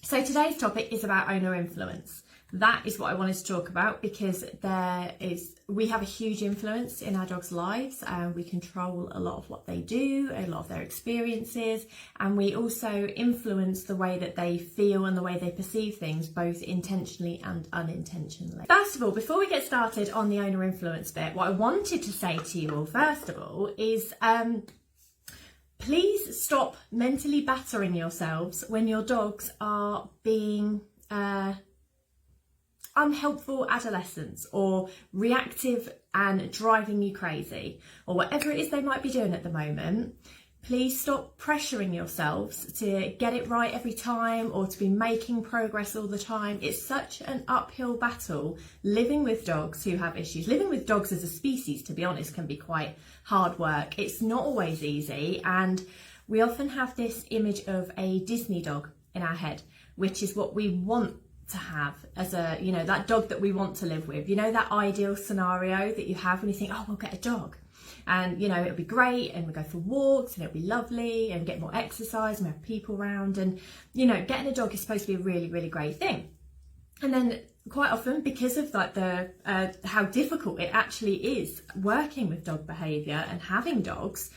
So today's topic is about owner influence. That is what I wanted to talk about because we have a huge influence in our dogs' lives, and we control a lot of what they do, a lot of their experiences, and we also influence the way that they feel and the way they perceive things, both intentionally and unintentionally. First of all, before we get started on the owner influence bit, what I wanted to say to you all first of all is please stop mentally battering yourselves when your dogs are being unhelpful adolescents or reactive and driving you crazy, or whatever it is they might be doing at the moment. Please stop pressuring yourselves to get it right every time or to be making progress all the time. It's such an uphill battle living with dogs who have issues. Living with dogs as a species, to be honest, can be quite hard work. It's not always easy, and we often have this image of a Disney dog in our head, which is what we want to have as a, that dog that we want to live with. That ideal scenario that you have when you think, oh, we'll get a dog. And, it'll be great, and we'll go for walks, and it'll be lovely, and get more exercise, and we have people around. And, getting a dog is supposed to be a really, really great thing. And then quite often, because of how difficult it actually is working with dog behaviour and having dogs,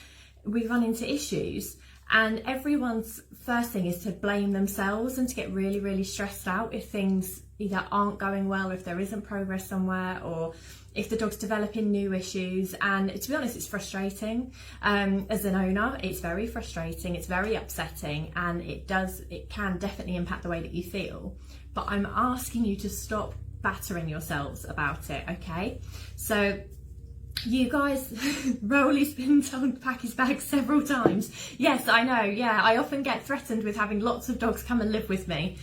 we run into issues. And everyone's first thing is to blame themselves and to get really, really stressed out if things either aren't going well, if there isn't progress somewhere, or if the dog's developing new issues. And to be honest, it's frustrating. As an owner, it's very frustrating, it's very upsetting, and it can definitely impact the way that you feel. But I'm asking you to stop battering yourselves about it, okay? So you guys, Rowley's been told to pack his bag several times. Yes, I know, yeah, I often get threatened with having lots of dogs come and live with me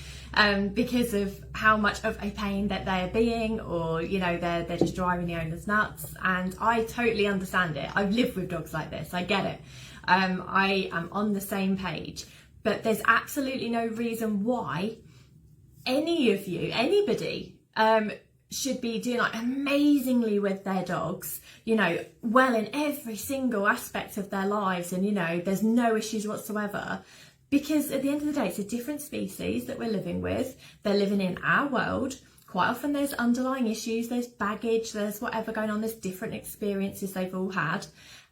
because of how much of a pain that they're being, or, they're just driving the owners nuts. And I totally understand it. I've lived with dogs like this, I get it. I am on the same page, but there's absolutely no reason why anybody, should be doing amazingly with their dogs, well in every single aspect of their lives, and there's no issues whatsoever, because at the end of the day it's a different species that we're living with. They're living in our world. Quite often there's underlying issues, there's baggage, there's whatever going on, there's different experiences they've all had,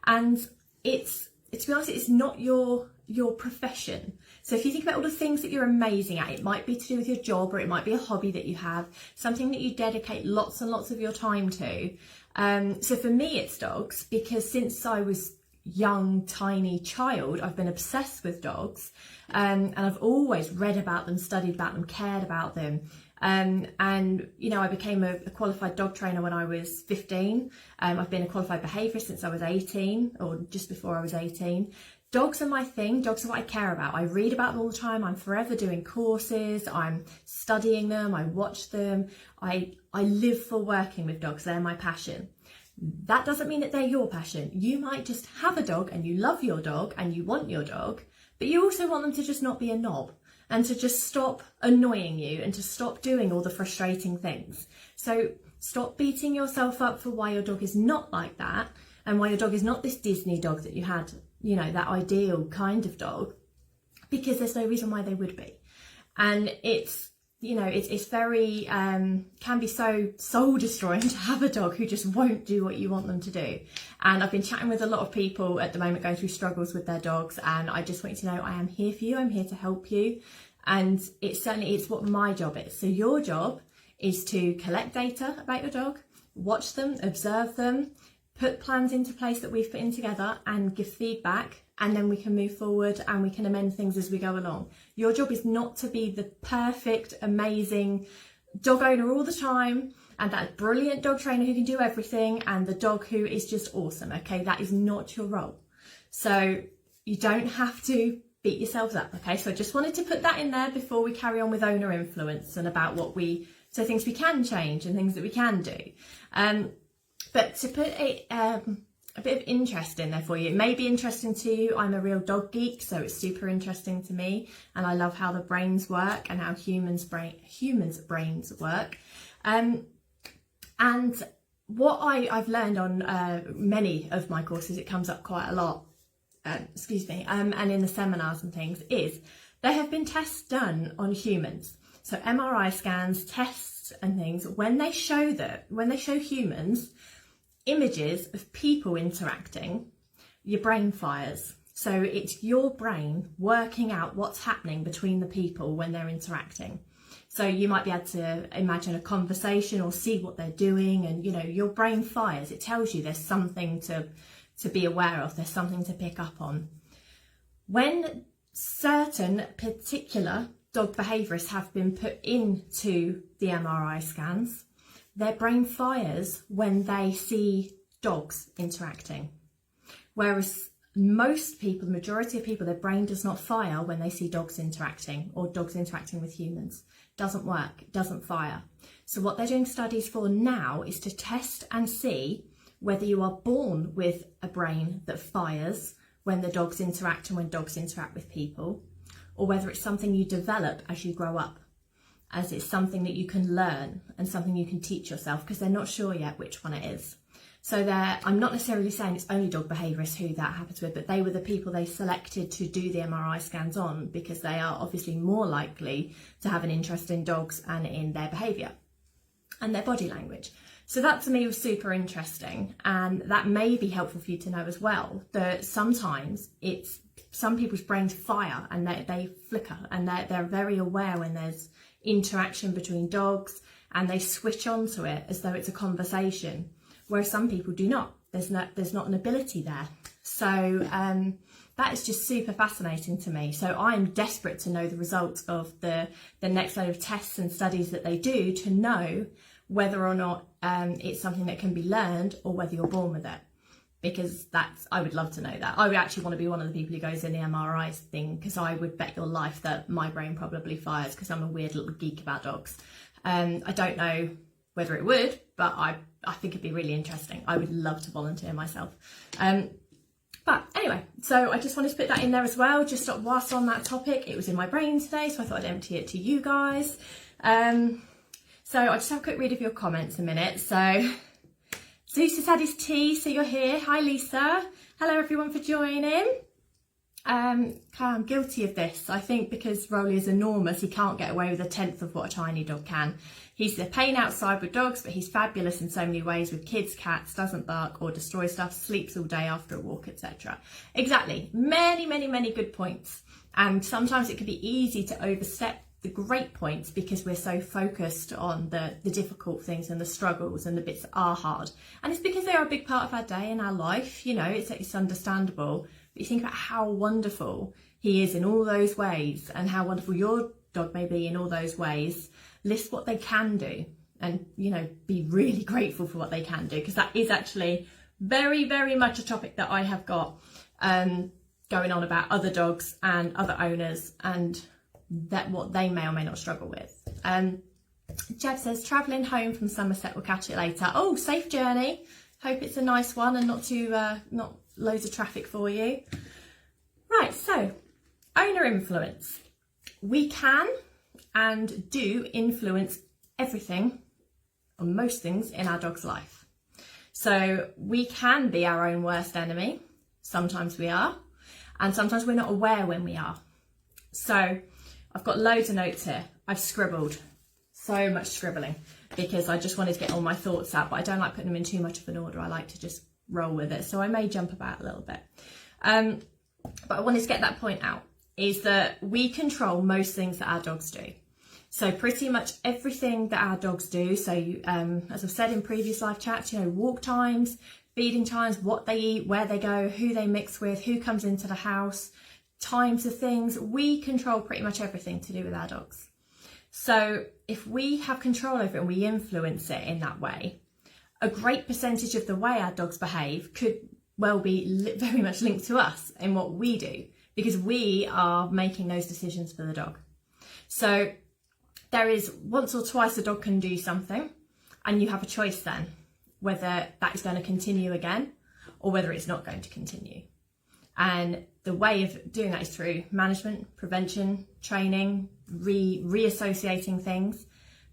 and to be honest, it's not your profession. So if you think about all the things that you're amazing at, it might be to do with your job, or it might be a hobby that you have, something that you dedicate lots and lots of your time to. So for me, it's dogs, because since I was young, tiny child, I've been obsessed with dogs, and I've always read about them, studied about them, cared about them. And I became a qualified dog trainer when I was 15. I've been a qualified behaviour since I was 18, or just before I was 18. Dogs are my thing. Dogs are what I care about. I read about them all the time. I'm forever doing courses. I'm studying them. I watch them. I live for working with dogs. They're my passion. That doesn't mean that they're your passion. You might just have a dog and you love your dog and you want your dog, but you also want them to just not be a knob, and to just stop annoying you, and to stop doing all the frustrating things. So stop beating yourself up for why your dog is not like that, and why your dog is not this Disney dog that you had, that ideal kind of dog, because there's no reason why they would be. And it's very, can be so soul destroying to have a dog who just won't do what you want them to do. And I've been chatting with a lot of people at the moment going through struggles with their dogs, and I just want you to know I am here for you. I'm here to help you. And it's what my job is. So your job is to collect data about your dog, watch them, observe them, put plans into place that we've put in together, and give feedback, and then we can move forward and we can amend things as we go along. Your job is not to be the perfect, amazing dog owner all the time, and that brilliant dog trainer who can do everything, and the dog who is just awesome, okay? That is not your role. So you don't have to beat yourselves up, okay? So I just wanted to put that in there before we carry on with owner influence and about so things we can change and things that we can do. But to put a bit of interest in there for you, it may be interesting to you. I'm a real dog geek, so it's super interesting to me, and I love how the brains work and how humans' brains work. And what I've learned on many of my courses, it comes up quite a lot, and in the seminars and things, is There have been tests done on humans. So MRI scans, tests and things, when they show humans images of people interacting, your brain fires. So it's your brain working out what's happening between the people when they're interacting. So you might be able to imagine a conversation or see what they're doing, and your brain fires. It tells you there's something to be aware of, there's something to pick up on. When certain particular dog behaviourists have been put into the MRI scans, their brain fires when they see dogs interacting. Whereas most people, the majority of people, their brain does not fire when they see dogs interacting or dogs interacting with humans. Doesn't work, it doesn't fire. So what they're doing studies for now is to test and see whether you are born with a brain that fires when the dogs interact and when dogs interact with people, or whether it's something you develop as you grow up, as it's something that you can learn and something you can teach yourself, because they're not sure yet which one it is. So I'm not necessarily saying it's only dog behaviourists who that happens with, but they were the people they selected to do the MRI scans on, because they are obviously more likely to have an interest in dogs and in their behaviour and their body language. So that to me was super interesting, and that may be helpful for you to know as well, that sometimes it's some people's brains fire and they flicker, and they're very aware when there's interaction between dogs, and they switch onto it as though it's a conversation, whereas some people do not. There's not an ability there. So that is just super fascinating to me. So I'm desperate to know the results of the next load of tests and studies that they do, to know whether or not it's something that can be learned or whether you're born with it. Because I would love to know that. I would actually want to be one of the people who goes in the MRI thing, because I would bet your life that my brain probably fires, because I'm a weird little geek about dogs. I don't know whether it would, but I think it'd be really interesting. I would love to volunteer myself. But anyway, so I just wanted to put that in there as well, just whilst on that topic. It was in my brain today, so I thought I'd empty it to you guys. So I'll just have a quick read of your comments a minute. So Zeus has had his tea, so you're here. Hi, Lisa. Hello, everyone, for joining. I'm guilty of this. I think because Rolly is enormous, he can't get away with a tenth of what a tiny dog can. He's a pain outside with dogs, but he's fabulous in so many ways with kids, cats, doesn't bark or destroy stuff, sleeps all day after a walk, etc. Exactly. Many, many, many good points. And sometimes it can be easy to overstep the great points because we're so focused on the difficult things and the struggles and the bits that are hard. And it's because they are a big part of our day and our life. It's understandable. But you think about how wonderful he is in all those ways, and how wonderful your dog may be in all those ways. List what they can do, and be really grateful for what they can do, because that is actually very, very much a topic that I have got going on about other dogs and other owners, and that what they may or may not struggle with. Jeff says, travelling home from Somerset, we'll catch it later. Oh, safe journey. Hope it's a nice one and not loads of traffic for you. Right, so owner influence. We can and do influence everything, or most things, in our dog's life. So we can be our own worst enemy. Sometimes we are, and sometimes we're not aware when we are. So I've got loads of notes here. I've scribbled, so much scribbling, because I just wanted to get all my thoughts out, but I don't like putting them in too much of an order. I like to just roll with it. So I may jump about a little bit. But I wanted to get that point out, is that we control most things that our dogs do. So pretty much everything that our dogs do. So as I've said in previous live chats, walk times, feeding times, what they eat, where they go, who they mix with, who comes into the house, times of things. We control pretty much everything to do with our dogs. So if we have control over it and we influence it in that way, a great percentage of the way our dogs behave could well be very much linked to us in what we do, because we are making those decisions for the dog. So there is once or twice a dog can do something, and you have a choice then whether that is going to continue again or whether it's not going to continue. And the way of doing that is through management, prevention, training, reassociating things.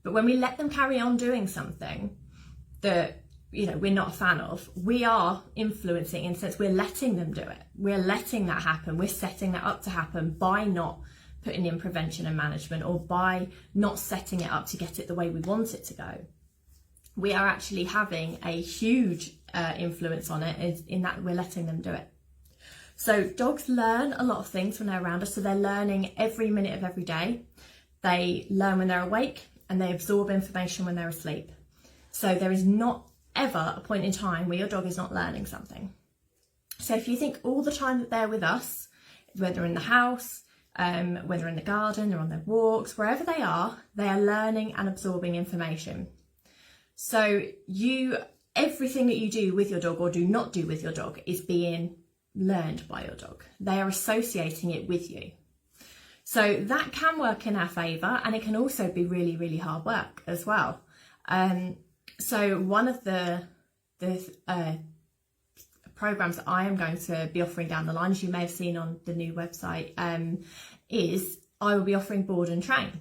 But when we let them carry on doing something that we're not a fan of, we are influencing, in the sense we're letting them do it. We're letting that happen. We're setting that up to happen by not putting in prevention and management, or by not setting it up to get it the way we want it to go, we are actually having a huge influence on it, in that we're letting them do it. So dogs learn a lot of things when they're around us. So they're learning every minute of every day. They learn when they're awake, and they absorb information when they're asleep. So there is not ever a point in time where your dog is not learning something. So if you think all the time that they're with us, whether in the house, whether in the garden or on their walks, wherever they are learning and absorbing information. So everything that you do with your dog or do not do with your dog is being learned by your dog. They are associating it with you. So that can work in our favour, and it can also be really, really hard work as well. So one of the programs that I am going to be offering down the line, as you may have seen on the new website, is I will be offering board and train.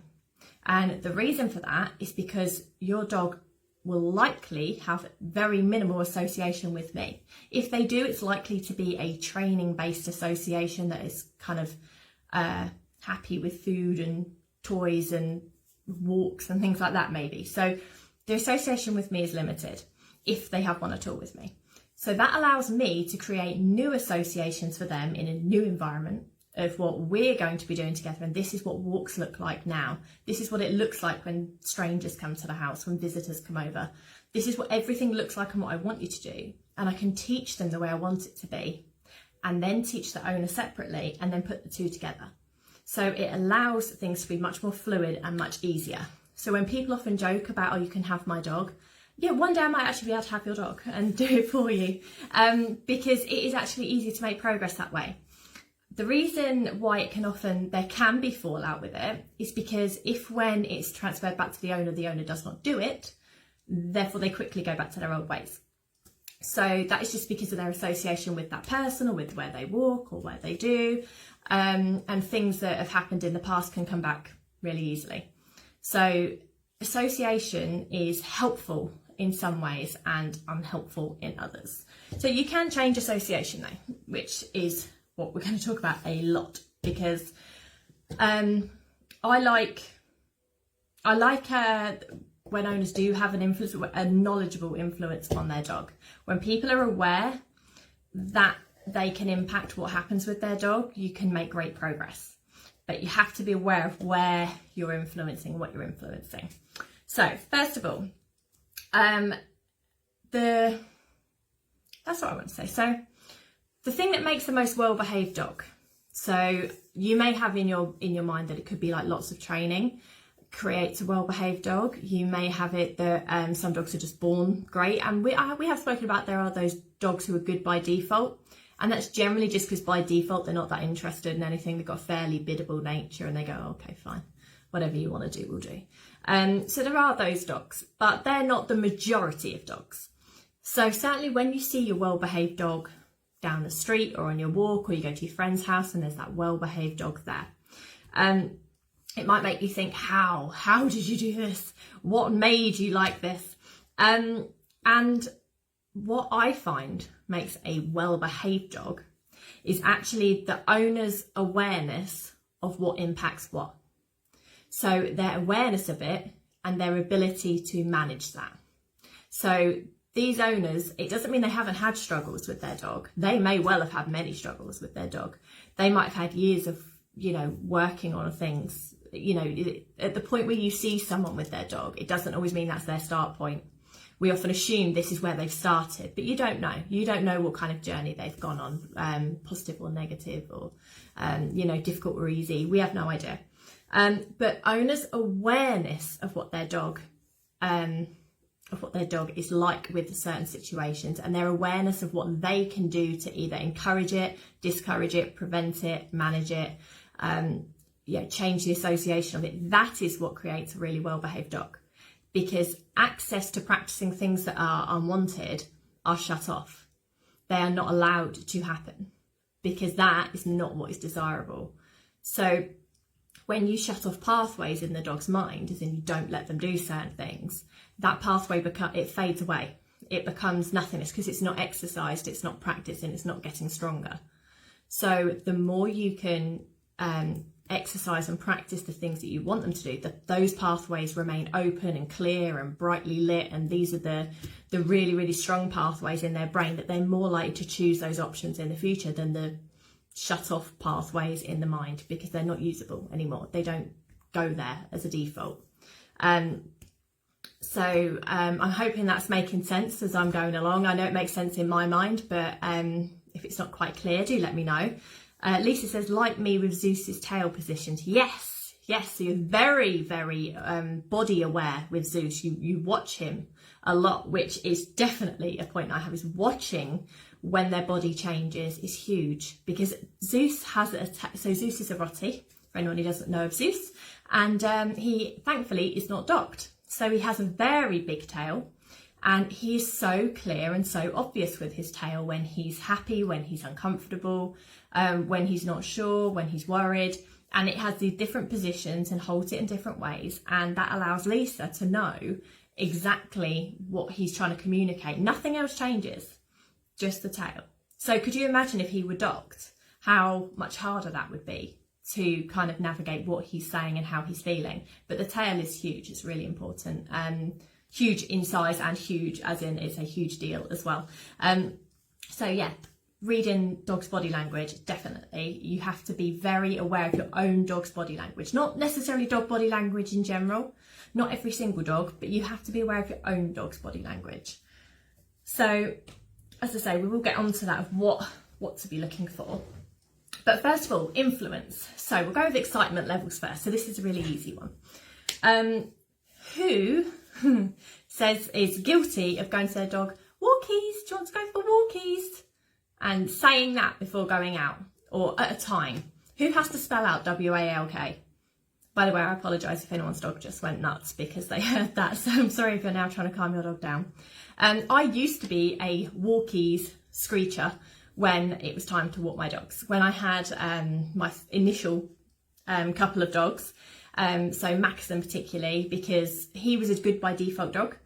And the reason for that is because your dog will likely have very minimal association with me. If they do, it's likely to be a training based association that is kind of happy with food and toys and walks and things like that, maybe. So the association with me is limited if they have one at all with me. So that allows me to create new associations for them in a new environment of what we're going to be doing together. And this is what walks look like now. This is what it looks like when strangers come to the house, when visitors come over. This is what everything looks like and what I want you to do. And I can teach them the way I want it to be, and then teach the owner separately, and then put the two together. So it allows things to be much more fluid and much easier. So when people often joke about, oh, you can have my dog, yeah, one day I might actually be able to have your dog and do it for you, because it is actually easy to make progress that way. The reason why there can be fallout with it is because when it's transferred back to the owner does not do it, therefore they quickly go back to their old ways. So that is just because of their association with that person, or with where they walk or where they do, and things that have happened in the past can come back really easily. So association is helpful in some ways and unhelpful in others. So you can change association though, which is what we're going to talk about a lot, because I like when owners do have an influence, a knowledgeable influence on their dog. When people are aware that they can impact what happens with their dog, you can make great progress. But you have to be aware of where you're influencing, what you're influencing. So first of all, that's what I want to say. So the thing that makes the most well-behaved dog. So you may have in your mind that it could be like lots of training creates a well-behaved dog. You may have it that some dogs are just born great, and we have spoken about there are those dogs who are good by default, and that's generally just because by default they're not that interested in anything. They've got a fairly biddable nature, and they go, oh, okay, fine, whatever you want to do, we'll do. So there are those dogs, but they're not the majority of dogs. So certainly when you see your well-behaved dog down the street or on your walk, or you go to your friend's house and there's that well-behaved dog there, it might make you think, how did you do this? What made you like this? And what I find makes a well-behaved dog is actually the owner's awareness of what impacts what. So their awareness of it and their ability to manage that. So these owners, it doesn't mean they haven't had struggles with their dog. They may well have had many struggles with their dog. They might have had years of, working on things. At the point where you see someone with their dog, it doesn't always mean that's their start point. We often assume this is where they've started, but you don't know. You don't know what kind of journey they've gone on, positive or negative, or, difficult or easy. We have no idea. But owners' awareness of what their dog is like with certain situations, and their awareness of what they can do to either encourage it, discourage it, prevent it, manage it, change the association of it. That is what creates a really well-behaved dog, because access to practicing things that are unwanted are shut off. They are not allowed to happen, because that is not what is desirable. So when you shut off pathways in the dog's mind, as in you don't let them do certain things, that pathway it fades away. It becomes nothingness, because it's not exercised, it's not practiced, and it's not getting stronger. So the more you can exercise and practice the things that you want them to do, that those pathways remain open and clear and brightly lit, and these are the really, really strong pathways in their brain, that they're more likely to choose those options in the future than the shut off pathways in the mind, because they're not usable anymore. They don't go there as a default. So I'm hoping that's making sense as I'm going along. I know it makes sense in my mind, but if it's not quite clear, do let me know. Lisa says, like me with Zeus's tail positioned. Yes, so you're very, very body aware with Zeus. You watch him a lot, which is definitely a point I have, is watching when their body changes is huge, because Zeus has so Zeus is a rottie, for anyone who doesn't know of Zeus, and he thankfully is not docked. So he has a very big tail, and he is so clear and so obvious with his tail when he's happy, when he's uncomfortable, when he's not sure, when he's worried, and it has these different positions and holds it in different ways, and that allows Lisa to know exactly what he's trying to communicate. Nothing else changes, just the tail. So could you imagine if he were docked, how much harder that would be to kind of navigate what he's saying and how he's feeling? But the tail is huge, it's really important. Huge in size, and huge as in it's a huge deal as well. So yeah, reading dog's body language, definitely. You have to be very aware of your own dog's body language, not necessarily dog body language in general, not every single dog, but you have to be aware of your own dog's body language. So as I say, we will get onto that of what to be looking for. But first of all, influence. So we'll go with excitement levels first. So this is a really easy one. Who says is guilty of going to their dog, walkies, do you want to go for walkies? And saying that before going out or at a time. Who has to spell out WALK? By the way, I apologise if anyone's dog just went nuts because they heard that. So I'm sorry if you're now trying to calm your dog down. I used to be a walkies screecher when it was time to walk my dogs. When I had my initial couple of dogs, so Maxim particularly, because he was a good by default dog,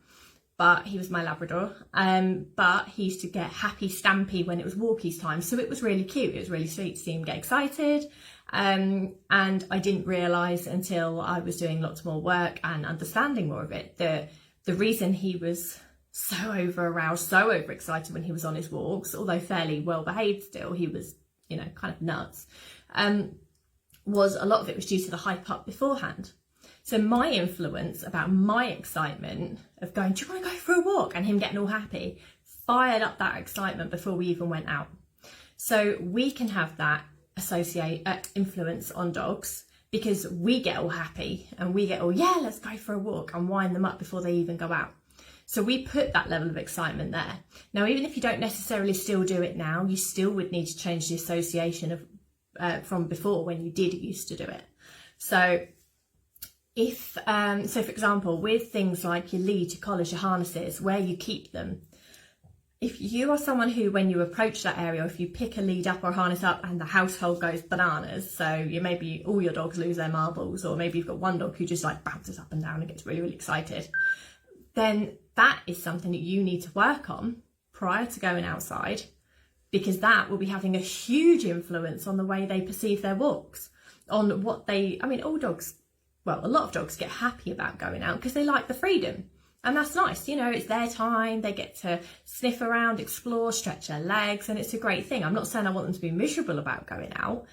but he was my Labrador, but he used to get happy stampy when it was walkies time, so it was really cute. It was really sweet to see him get excited, and I didn't realise until I was doing lots more work and understanding more of it that the reason he was so over aroused, so overexcited when he was on his walks, although fairly well behaved still, he was, you know, kind of nuts, was a lot of it was due to the hype up beforehand. So my influence about my excitement of going, do you want to go for a walk? And him getting all happy, fired up that excitement before we even went out. So we can have that influence on dogs because we get all happy and we get all, yeah, let's go for a walk, and wind them up before they even go out. So we put that level of excitement there. Now, even if you don't necessarily still do it now, you still would need to change the association of from before when you did used to do it. So if, so for example, with things like your lead, your collars, your harnesses, where you keep them, if you are someone who, when you approach that area, if you pick a lead up or harness up and the household goes bananas, so you maybe all your dogs lose their marbles, or maybe you've got one dog who just like bounces up and down and gets really, really excited, then that is something that you need to work on prior to going outside, because that will be having a huge influence on the way they perceive their walks, on what they, I mean, all dogs, well, a lot of dogs get happy about going out because they like the freedom. And that's nice, you know, it's their time, they get to sniff around, explore, stretch their legs, and it's a great thing. I'm not saying I want them to be miserable about going out,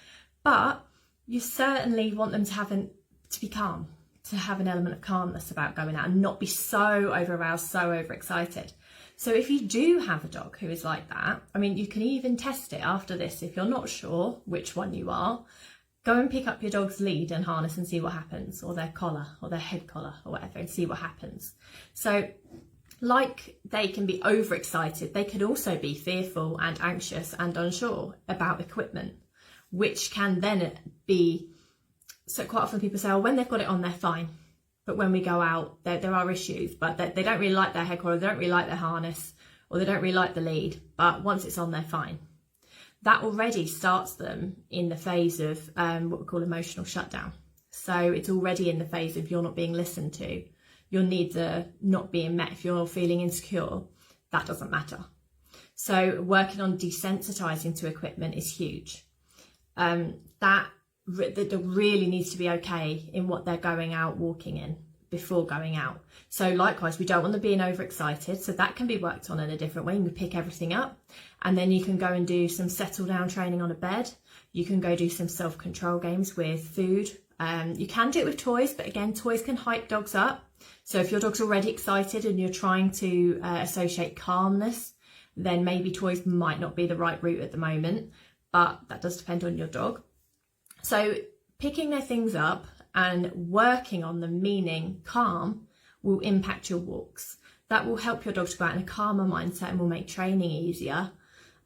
but you certainly want them to be calm, to have an element of calmness about going out and not be so over-aroused, so overexcited. So if you do have a dog who is like that, I mean, you can even test it after this. If you're not sure which one you are, go and pick up your dog's lead and harness and see what happens, or their collar or their head collar or whatever, and see what happens. So like they can be overexcited, they could also be fearful and anxious and unsure about equipment, which can then be, so quite often people say, oh, when they've got it on, they're fine. But when we go out, there are issues, but they don't really like their head collar, they don't really like their harness, or they don't really like the lead. But once it's on, they're fine. That already starts them in the phase of what we call emotional shutdown. So it's already in the phase of you're not being listened to, your needs are not being met. If you're feeling insecure, that doesn't matter. So working on desensitizing to equipment is huge. That the dog really needs to be okay in what they're going out walking in before going out. So likewise, we don't want them being overexcited, so that can be worked on in a different way. You can pick everything up, and then you can go and do some settle down training on a bed. You can go do some self-control games with food. You can do it with toys, but again, toys can hype dogs up. So if your dog's already excited and you're trying to associate calmness, then maybe toys might not be the right route at the moment, but that does depend on your dog. So picking their things up and working on them, meaning calm, will impact your walks. That will help your dog to go out in a calmer mindset and will make training easier.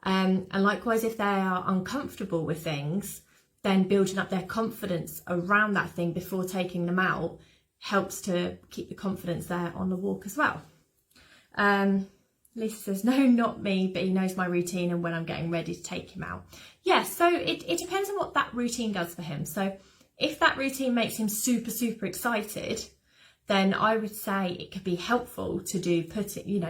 And likewise, if they are uncomfortable with things, then building up their confidence around that thing before taking them out helps to keep the confidence there on the walk as well. Lisa says, no, not me, but he knows my routine and when I'm getting ready to take him out. Yeah, so it depends on what that routine does for him. So if that routine makes him super, super excited, then I would say it could be helpful to do,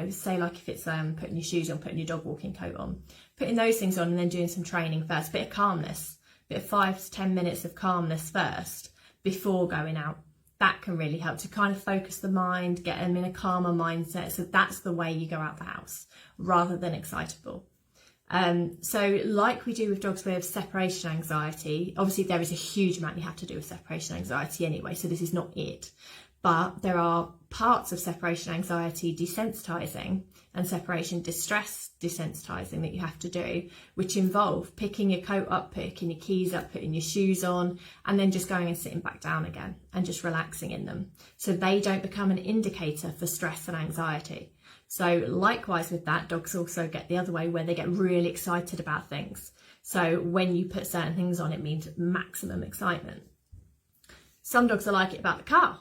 say like if it's putting your shoes on, putting your dog walking coat on, putting those things on and then doing some training first, bit of calmness, bit of 5 to 10 minutes of calmness first before going out. That can really help to kind of focus the mind, get them in a calmer mindset. So that's the way you go out the house rather than excitable. So like we do with dogs with separation anxiety, obviously there is a huge amount you have to do with separation anxiety anyway, so this is not it. But there are parts of separation anxiety desensitizing and separation distress desensitizing that you have to do, which involve picking your coat up, picking your keys up, putting your shoes on, and then just going and sitting back down again and just relaxing in them. So they don't become an indicator for stress and anxiety. So likewise with that, dogs also get the other way where they get really excited about things. So when you put certain things on, it means maximum excitement. Some dogs are like it about the car.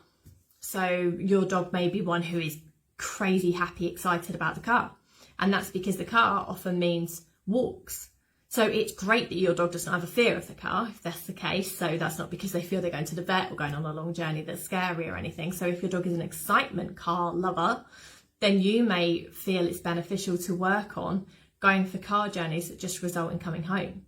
So your dog may be one who is crazy happy, excited about the car. And that's because the car often means walks. So it's great that your dog doesn't have a fear of the car, if that's the case. So that's not because they feel they're going to the vet or going on a long journey that's scary or anything. So if your dog is an excitement car lover, then you may feel it's beneficial to work on going for car journeys that just result in coming home,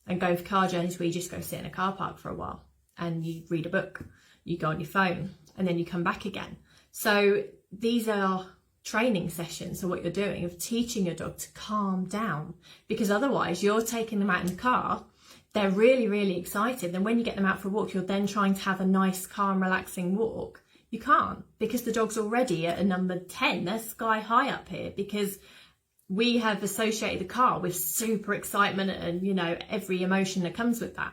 and going for car journeys where you just go sit in a car park for a while and you read a book, you go on your phone, and then you come back again. So these are training sessions, so what you're doing of teaching your dog to calm down, because otherwise you're taking them out in the car, they're really, really excited. Then when you get them out for a walk, you're then trying to have a nice, calm, relaxing walk. You can't, because the dog's already at a number 10. They're sky high up here because we have associated the car with super excitement and, every emotion that comes with that.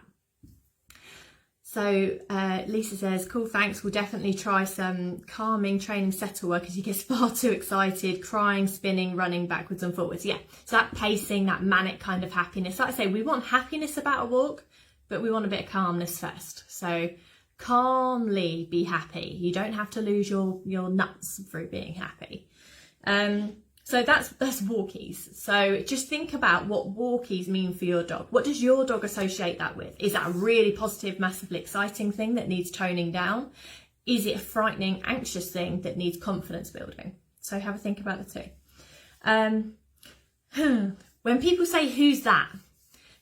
So Lisa says, cool, thanks. We'll definitely try some calming training settle work as he gets far too excited, crying, spinning, running backwards and forwards. Yeah, so that pacing, that manic kind of happiness. Like I say, we want happiness about a walk, but we want a bit of calmness first. So calmly be happy. You don't have to lose your nuts through being happy. So that's walkies. So just think about what walkies mean for your dog. What does your dog associate that with? Is that a really positive, massively exciting thing that needs toning down? Is it a frightening, anxious thing that needs confidence building? So have a think about the two. When people say, who's that?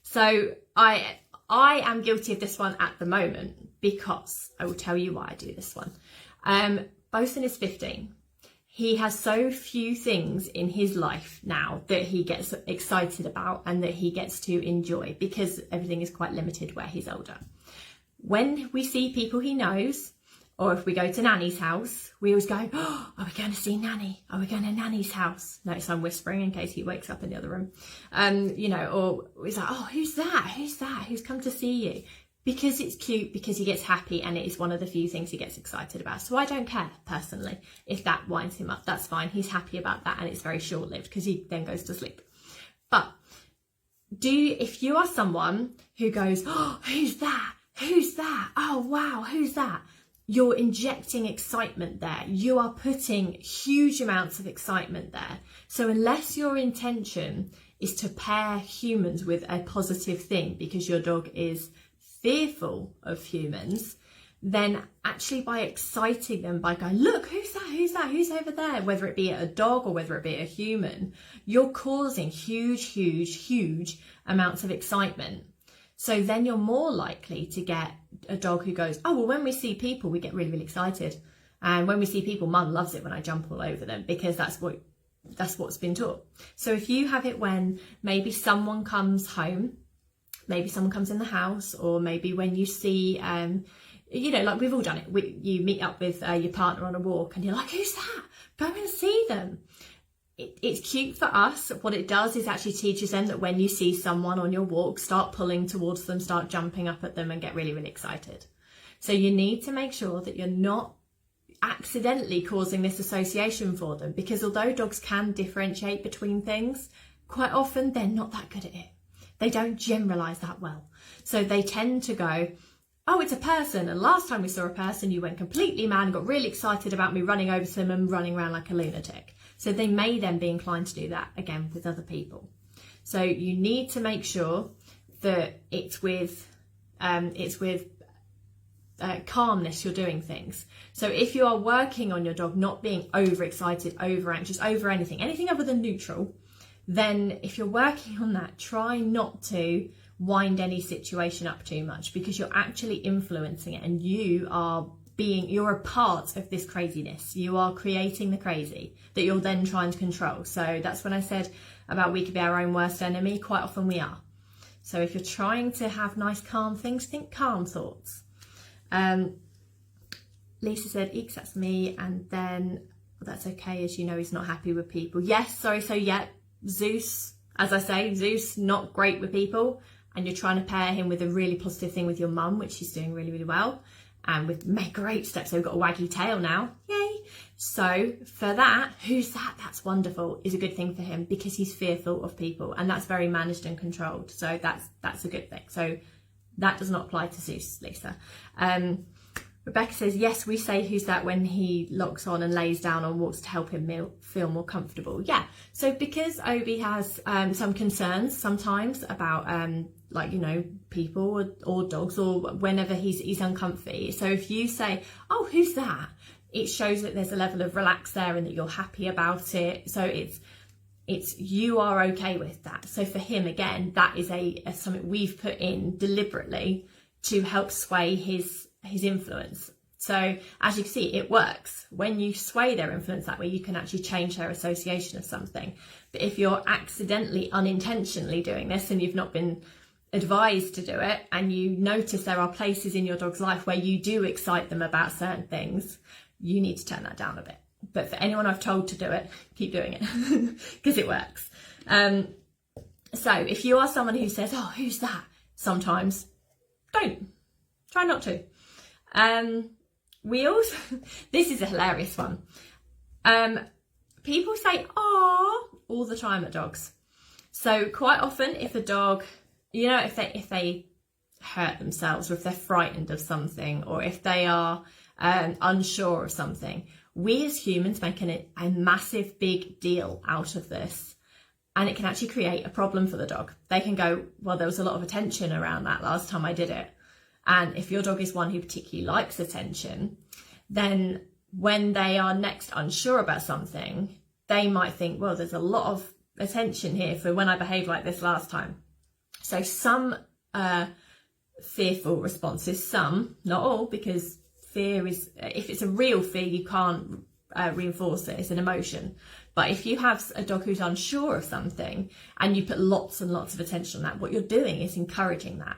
So I am guilty of this one at the moment, because I will tell you why I do this one. Bosun is 15. He has so few things in his life now that he gets excited about and that he gets to enjoy, because everything is quite limited where he's older. When we see people he knows, or if we go to Nanny's house, we always go, oh, are we going to see Nanny? Are we going to Nanny's house? Notice I'm whispering in case he wakes up in the other room. Or he's like, oh, who's that? Who's that? Who's come to see you? Because it's cute, because he gets happy, and it is one of the few things he gets excited about. So I don't care, personally, if that winds him up. That's fine. He's happy about that, and it's very short-lived because he then goes to sleep. But if you are someone who goes, oh, who's that? Who's that? Oh, wow, who's that? You're injecting excitement there. You are putting huge amounts of excitement there. So unless your intention is to pair humans with a positive thing because your dog is fearful of humans, then actually by exciting them, by going, look, who's that, who's over there, whether it be a dog or whether it be a human, you're causing huge amounts of excitement. So then you're more likely to get a dog who goes, oh, well, when we see people, we get really, really excited. And when we see people, mum loves it when I jump all over them, because that's what's been taught. So if you have it when maybe someone comes home, maybe someone comes in the house, or maybe when you see, like we've all done it. You meet up with your partner on a walk and you're like, who's that? Go and see them. It's cute for us. What it does is actually teaches them that when you see someone on your walk, start pulling towards them, start jumping up at them and get really, really excited. So you need to make sure that you're not accidentally causing this association for them, because although dogs can differentiate between things, quite often they're not that good at it. They don't generalize that well. So they tend to go, oh, it's a person, and last time we saw a person you went completely mad and got really excited about me running over to them and running around like a lunatic. So they may then be inclined to do that again with other people. So you need to make sure that it's with calmness you're doing things. So if you are working on your dog not being overexcited, over anxious, over anything other than neutral, then if you're working on that, try not to wind any situation up too much, because you're actually influencing it, and you're a part of this craziness. You are creating the crazy that you're then trying to control. So that's when I said about we could be our own worst enemy. Quite often we are. So if you're trying to have nice calm things, think calm thoughts. Lisa said, eeks, that's me. And then, well, that's okay, as you know, he's not happy with people. Yes, sorry. So yeah, Zeus, as I say, Zeus, not great with people. And you're trying to pair him with a really positive thing with your mum, which she's doing really, really well. And with great steps. So we've got a waggy tail now. Yay. So for that, who's that? That's wonderful, is a good thing for him, because he's fearful of people, and that's very managed and controlled. So that's a good thing. So that does not apply to Zeus, Lisa. Rebecca says, yes, we say who's that when he locks on and lays down on walks to help him feel more comfortable. Yeah. So because Obi has some concerns sometimes about people or dogs, or whenever he's uncomfy. So if you say, oh, who's that? It shows that there's a level of relax there and that you're happy about it. So it's you are okay with that. So for him, again, that is something we've put in deliberately to help sway his influence. So as you can see, it works. When you sway their influence that way, you can actually change their association of something. But if you're accidentally, unintentionally doing this, and you've not been advised to do it, and you notice there are places in your dog's life where you do excite them about certain things, you need to turn that down a bit. But for anyone I've told to do it, keep doing it, because it works. So if you are someone who says, oh, who's that? Sometimes don't. Try not to. We also, this is a hilarious one. People say, "aw," all the time at dogs. So quite often, if a dog, if they hurt themselves, or if they're frightened of something, or if they are unsure of something, we as humans make a massive big deal out of this, and it can actually create a problem for the dog. They can go, well, there was a lot of attention around that last time I did it. And if your dog is one who particularly likes attention, then when they are next unsure about something, they might think, well, there's a lot of attention here for when I behaved like this last time. So some fearful responses, some, not all, because fear is, if it's a real fear, you can't reinforce it. It's an emotion. But if you have a dog who's unsure of something and you put lots and lots of attention on that, what you're doing is encouraging that.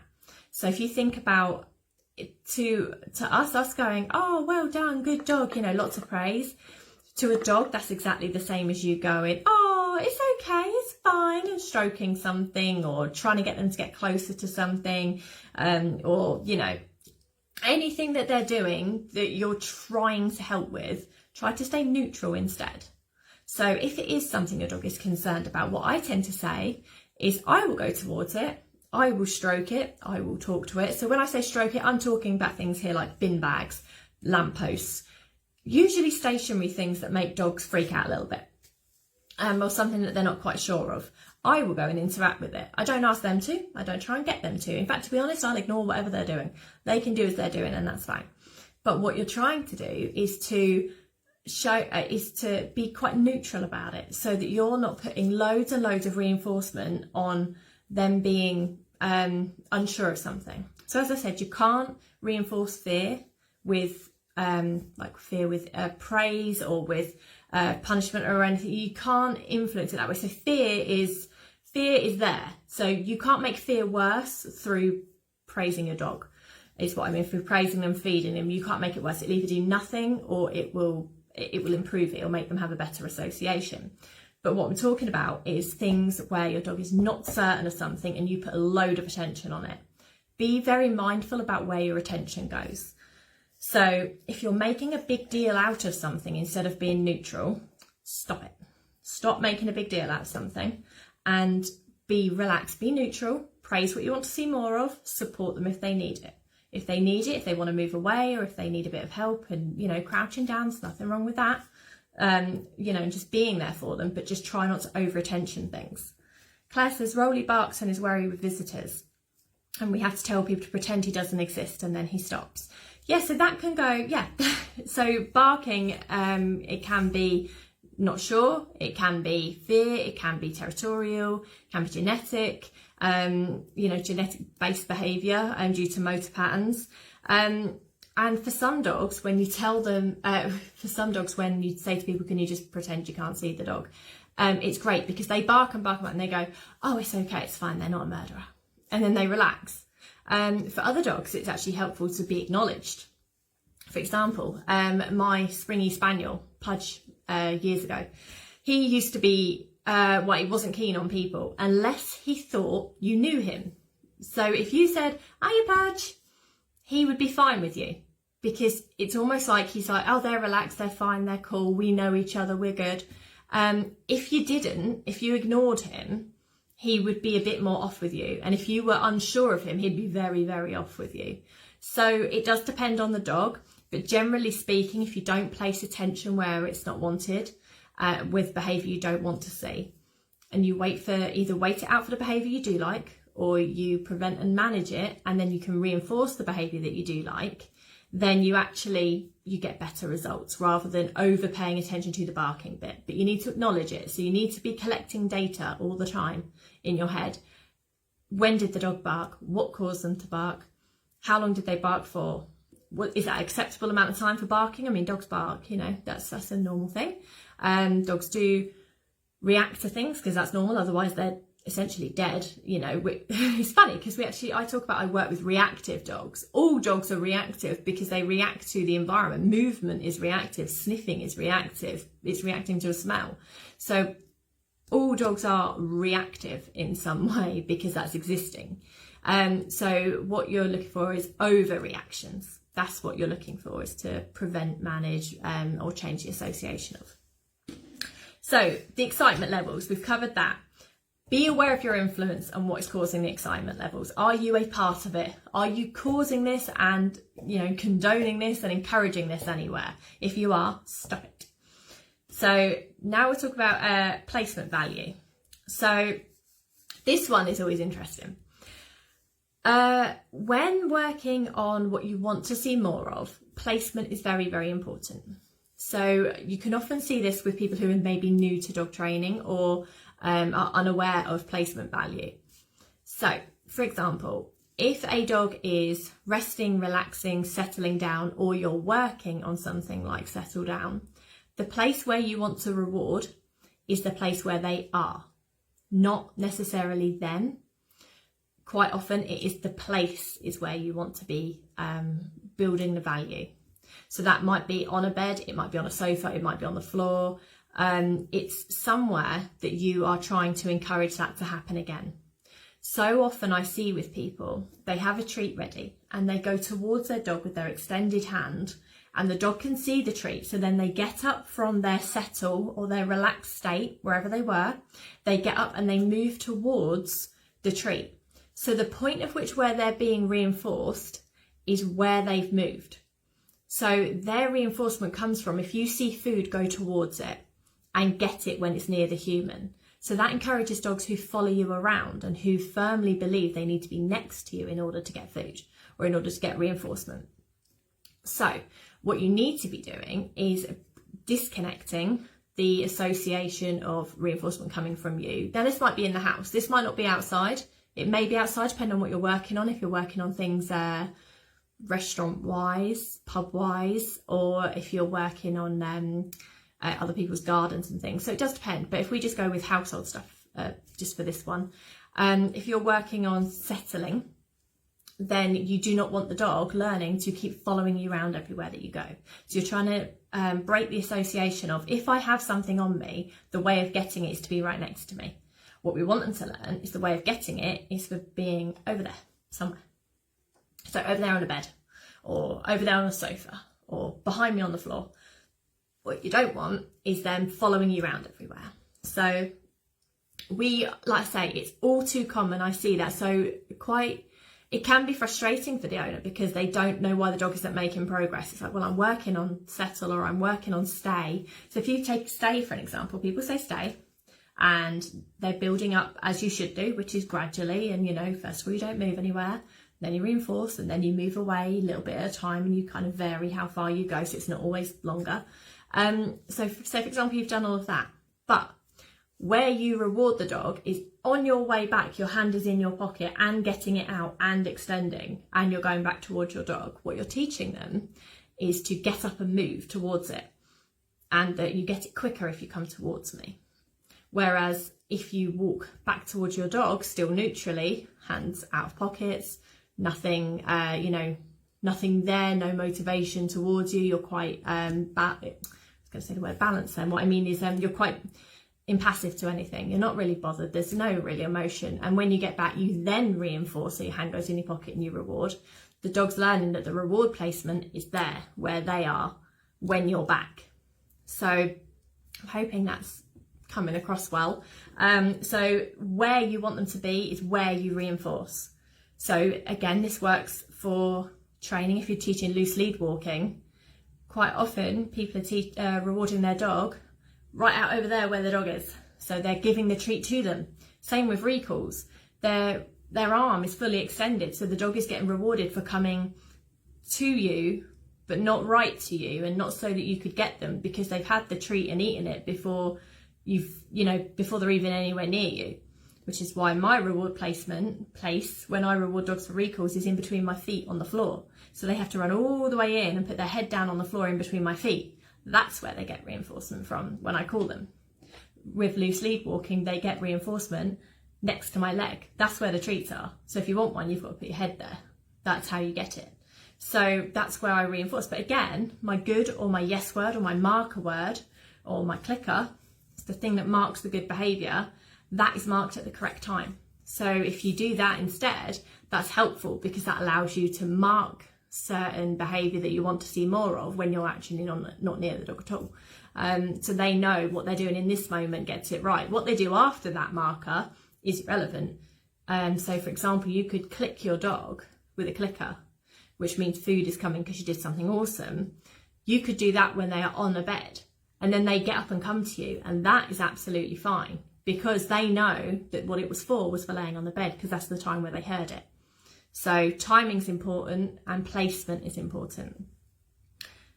So if you think about it, to us going, oh, well done, good dog, lots of praise. To a dog, that's exactly the same as you going, oh, it's okay, it's fine, and stroking something, or trying to get them to get closer to something, or, anything that they're doing that you're trying to help with, try to stay neutral instead. So if it is something your dog is concerned about, what I tend to say is I will go towards it, I will stroke it, I will talk to it. So when I say stroke it, I'm talking about things here like bin bags, lampposts, usually stationary things that make dogs freak out a little bit, or something that they're not quite sure of. I will go and interact with it. I don't ask them to, I don't try and get them to. In fact, to be honest, I'll ignore whatever they're doing. They can do as they're doing, and that's fine. But what you're trying to do is to be quite neutral about it, so that you're not putting loads and loads of reinforcement on them being unsure of something. So as I said, you can't reinforce fear with praise or with punishment or anything. You can't influence it that way. So fear is there. So you can't make fear worse through praising your dog, is what I mean. Through praising them, feeding them, you can't make it worse. It'll either do nothing or it will improve it or make them have a better association. But what I'm talking about is things where your dog is not certain of something and you put a load of attention on it. Be very mindful about where your attention goes. So if you're making a big deal out of something instead of being neutral, stop it. Stop making a big deal out of something and be relaxed, be neutral, praise what you want to see more of, support them if they need it. If they need it, if they want to move away or if they need a bit of help and, crouching down, there's nothing wrong with that. And just being there for them, but just try not to over-attention things. Claire says, Rolly barks and is wary with visitors. And we have to tell people to pretend he doesn't exist and then he stops. Yeah, so that can go, yeah. So barking, it can be not sure, it can be fear, it can be territorial, it can be genetic, genetic-based behaviour due to motor patterns. And for some dogs, when you tell them, when you say to people, can you just pretend you can't see the dog? It's great because they bark and bark and they go, oh, it's okay, it's fine, they're not a murderer. And then they relax. For other dogs, it's actually helpful to be acknowledged. For example, my Springy Spaniel, Pudge, years ago, he used to be, he wasn't keen on people unless he thought you knew him. So if you said, hiya Pudge, he would be fine with you. Because it's almost like he's like, oh, they're relaxed, they're fine, they're cool, we know each other, we're good. If you ignored him, he would be a bit more off with you. And if you were unsure of him, he'd be very, very off with you. So it does depend on the dog. But generally speaking, if you don't place attention where it's not wanted, with behaviour you don't want to see, and you either wait it out for the behaviour you do like, or you prevent and manage it, and then you can reinforce the behaviour that you do like, then you get better results rather than over paying attention to the barking bit. But you need to acknowledge it. So you need to be collecting data all the time in your head. When did the dog bark? What caused them to bark? How long did they bark for? Is that an acceptable amount of time for barking? I mean, dogs bark, that's a normal thing. Dogs do react to things because that's normal. Otherwise they're essentially dead. It's funny because I work with reactive dogs. All dogs are reactive because they react to the environment. Movement is reactive, sniffing is reactive, it's reacting to a smell. So all dogs are reactive in some way because that's existing. So what you're looking for is overreactions. That's what you're looking for, is to prevent, manage, or change the association of. So the excitement levels, we've covered that. Be aware of your influence and what is causing the excitement levels. Are you a part of it? Are you causing this and, condoning this and encouraging this anywhere? If you are, stop it. So now we'll talk about placement value. So this one is always interesting. When working on what you want to see more of, placement is very, very important. So you can often see this with people who are maybe new to dog training or are unaware of placement value. So, for example, if a dog is resting, relaxing, settling down, or you're working on something like settle down, the place where you want to reward is the place where they are, not necessarily them. Quite often it is the place is where you want to be building the value. So that might be on a bed, it might be on a sofa, it might be on the floor. It's somewhere that you are trying to encourage that to happen again. So often I see with people, they have a treat ready and they go towards their dog with their extended hand and the dog can see the treat. So then they get up from their settle or their relaxed state, wherever they were, they get up and they move towards the treat. So the point of which where they're being reinforced is where they've moved. So their reinforcement comes from if you see food, go towards it and get it when it's near the human. So that encourages dogs who follow you around and who firmly believe they need to be next to you in order to get food or in order to get reinforcement. So what you need to be doing is disconnecting the association of reinforcement coming from you. Now this might be in the house, this might not be outside. It may be outside, depending on what you're working on. If you're working on things restaurant wise, pub wise, or if you're working on other people's gardens and things. So it does depend. But if we just go with household stuff, just for this one, if you're working on settling, then you do not want the dog learning to keep following you around everywhere that you go. So you're trying to break the association of, if I have something on me, the way of getting it is to be right next to me. What we want them to learn is the way of getting it is for being over there somewhere. So over there on a bed, or over there on a sofa, or behind me on the floor. What you don't want is them following you around everywhere. So like I say, it's all too common. I see that. So it can be frustrating for the owner because they don't know why the dog isn't making progress. It's like, well, I'm working on settle, or I'm working on stay. So if you take stay, for an example, people say stay and they're building up as you should do, which is gradually. And, first of all, you don't move anywhere. Then you reinforce, and then you move away a little bit at a time, and you kind of vary how far you go. So it's not always longer. So for example, you've done all of that, but where you reward the dog is on your way back, your hand is in your pocket and getting it out and extending, and you're going back towards your dog. What you're teaching them is to get up and move towards it, and that you get it quicker if you come towards me. Whereas if you walk back towards your dog, still neutrally, hands out of pockets, nothing, nothing there, no motivation towards you. You're quite, I was going to say the word balance then. What I mean is you're quite impassive to anything. You're not really bothered. There's no really emotion. And when you get back, you then reinforce. So your hand goes in your pocket and you reward. The dog's learning that the reward placement is there where they are when you're back. So I'm hoping that's coming across well. So where you want them to be is where you reinforce. So again, this works for training. If you're teaching loose lead walking, quite often people are rewarding their dog right out over there where the dog is. So they're giving the treat to them. Same with recalls. Their arm is fully extended, so the dog is getting rewarded for coming to you, but not right to you, and not so that you could get them, because they've had the treat and eaten it before before they're even anywhere near you. Which is why my reward place when I reward dogs for recalls is in between my feet on the floor. So they have to run all the way in and put their head down on the floor in between my feet. That's where they get reinforcement from when I call them. With loose lead walking, they get reinforcement next to my leg. That's where the treats are. So if you want one, you've got to put your head there. That's how you get it. So that's where I reinforce. But again, my good or my yes word or my marker word or my clicker, it's the thing that marks the good behaviour, that is marked at the correct time. So if you do that instead, that's helpful because that allows you to mark certain behaviour that you want to see more of when you're actually not near the dog at all. So they know what they're doing in this moment gets it right. What they do after that marker is irrelevant. So for example, you could click your dog with a clicker, which means food is coming because you did something awesome. You could do that when they are on a bed, and then they get up and come to you, and that is absolutely fine, because they know that what it was for laying on the bed, because that's the time where they heard it. So timing's important and placement is important.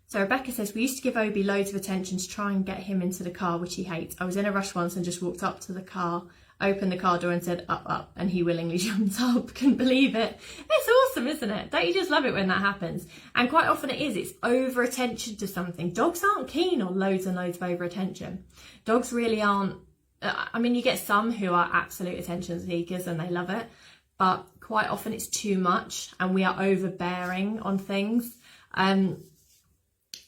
So Rebecca says, we used to give Obi loads of attention to try and get him into the car, which he hates. I was in a rush once and just walked up to the car, opened the car door and said, up, up, and he willingly jumped up. Couldn't believe it. It's awesome, isn't it? Don't you just love it when that happens? And quite often it is. It's over attention to something. Dogs aren't keen on loads and loads of over attention. Dogs really aren't. I mean, you get some who are absolute attention seekers and they love it, but quite often it's too much and we are overbearing on things. And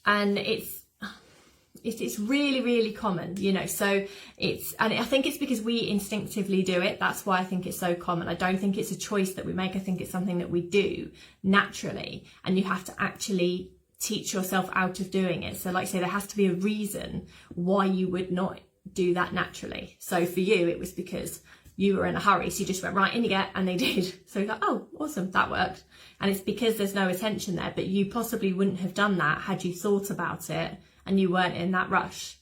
it's really, really common, so and I think it's because we instinctively do it. That's why I think it's so common. I don't think it's a choice that we make. I think it's something that we do naturally, and you have to actually teach yourself out of doing it. So like I say, there has to be a reason why you would not do that naturally. So for you, it was because you were in a hurry, so you just went, right, in you get, and they did. So you're like, oh, awesome, that worked. And it's because there's no attention there, but you possibly wouldn't have done that had you thought about it and you weren't in that rush.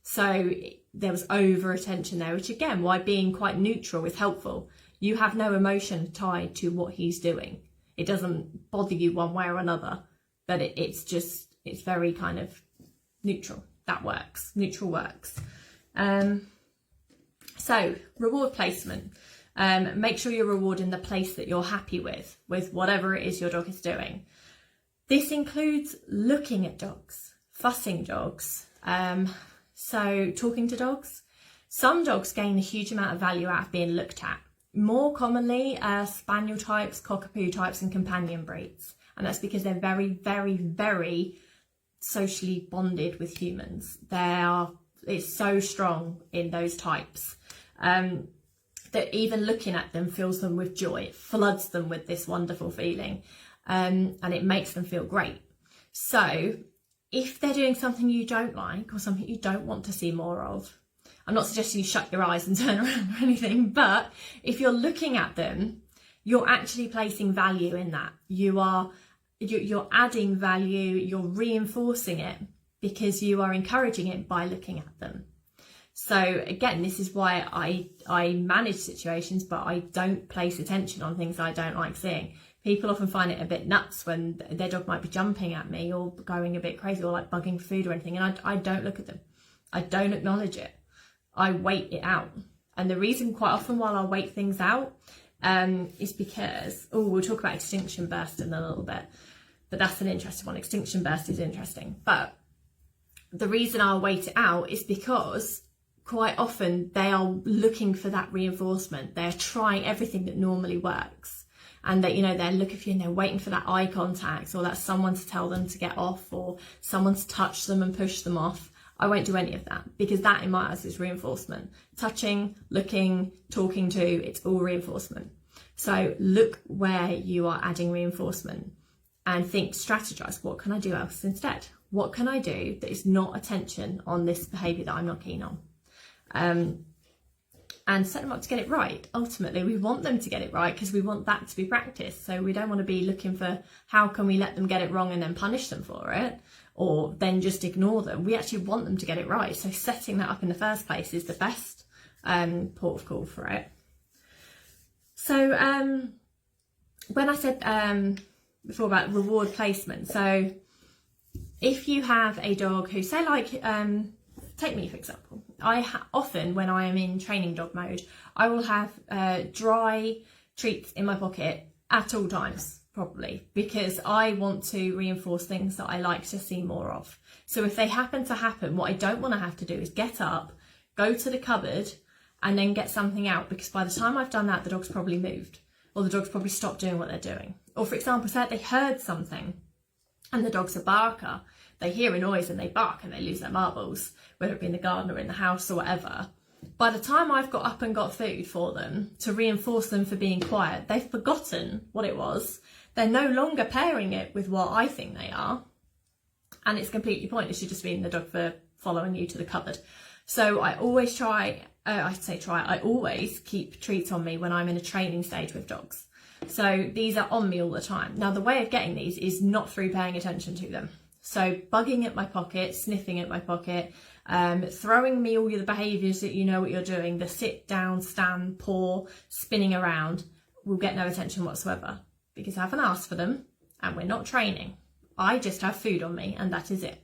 So there was over attention there, which again, why being quite neutral is helpful. You have no emotion tied to what he's doing. It doesn't bother you one way or another, but it's very kind of neutral. That works. Neutral works. So reward placement. Make sure you're rewarding the place that you're happy with whatever it is your dog is doing. This includes looking at dogs, fussing dogs, so talking to dogs. Some dogs gain a huge amount of value out of being looked at. More commonly, spaniel types, cockapoo types and companion breeds. And that's because they're very, very, very socially bonded with humans. It's so strong in those types that even looking at them fills them with joy. It floods them with this wonderful feeling, and it makes them feel great. So if they're doing something you don't like or something you don't want to see more of, I'm not suggesting you shut your eyes and turn around or anything, but if you're looking at them, you're actually placing value in that. You're adding value, you're reinforcing it because you are encouraging it by looking at them. So again, this is why I manage situations, but I don't place attention on things I don't like seeing. People often find it a bit nuts when their dog might be jumping at me or going a bit crazy or like bugging for food or anything, and I don't look at them. I don't acknowledge it. I wait it out. And the reason quite often while I wait things out is because, we'll talk about extinction burst in a little bit, but that's an interesting one. Extinction burst is interesting. But the reason I'll wait it out is because quite often they are looking for that reinforcement. They're trying everything that normally works. And that, they're looking for you and they're waiting for that eye contact or that someone to tell them to get off or someone to touch them and push them off. I won't do any of that because that in my eyes is reinforcement. Touching, looking, talking to, it's all reinforcement. So look where you are adding reinforcement and strategize, what can I do else instead? What can I do that is not attention on this behaviour that I'm not keen on? And set them up to get it right. Ultimately, we want them to get it right because we want that to be practiced. So we don't want to be looking for how can we let them get it wrong and then punish them for it or then just ignore them. We actually want them to get it right. So setting that up in the first place is the best port of call for it. So when I said before about reward placement, so if you have a dog who say like, take me for example, often when I am in training dog mode, I will have dry treats in my pocket at all times, probably, because I want to reinforce things that I like to see more of. So if they happen to happen, what I don't want to have to do is get up, go to the cupboard and then get something out, because by the time I've done that, the dog's probably moved or the dog's probably stopped doing what they're doing. Or for example, say they heard something and the dog's a barker. They hear a noise and they bark and they lose their marbles, whether it be in the garden or in the house or whatever. By the time I've got up and got food for them to reinforce them for being quiet, they've forgotten what it was. They're no longer pairing it with what I think they are. And it's completely pointless. You're just being the dog for following you to the cupboard. So I always I always keep treats on me when I'm in a training stage with dogs. So these are on me all the time. Now, the way of getting these is not through paying attention to them. So bugging at my pocket, sniffing at my pocket, throwing me all the behaviours that you know what you're doing, the sit down, stand, paw, spinning around, will get no attention whatsoever because I haven't asked for them and we're not training. I just have food on me and that is it.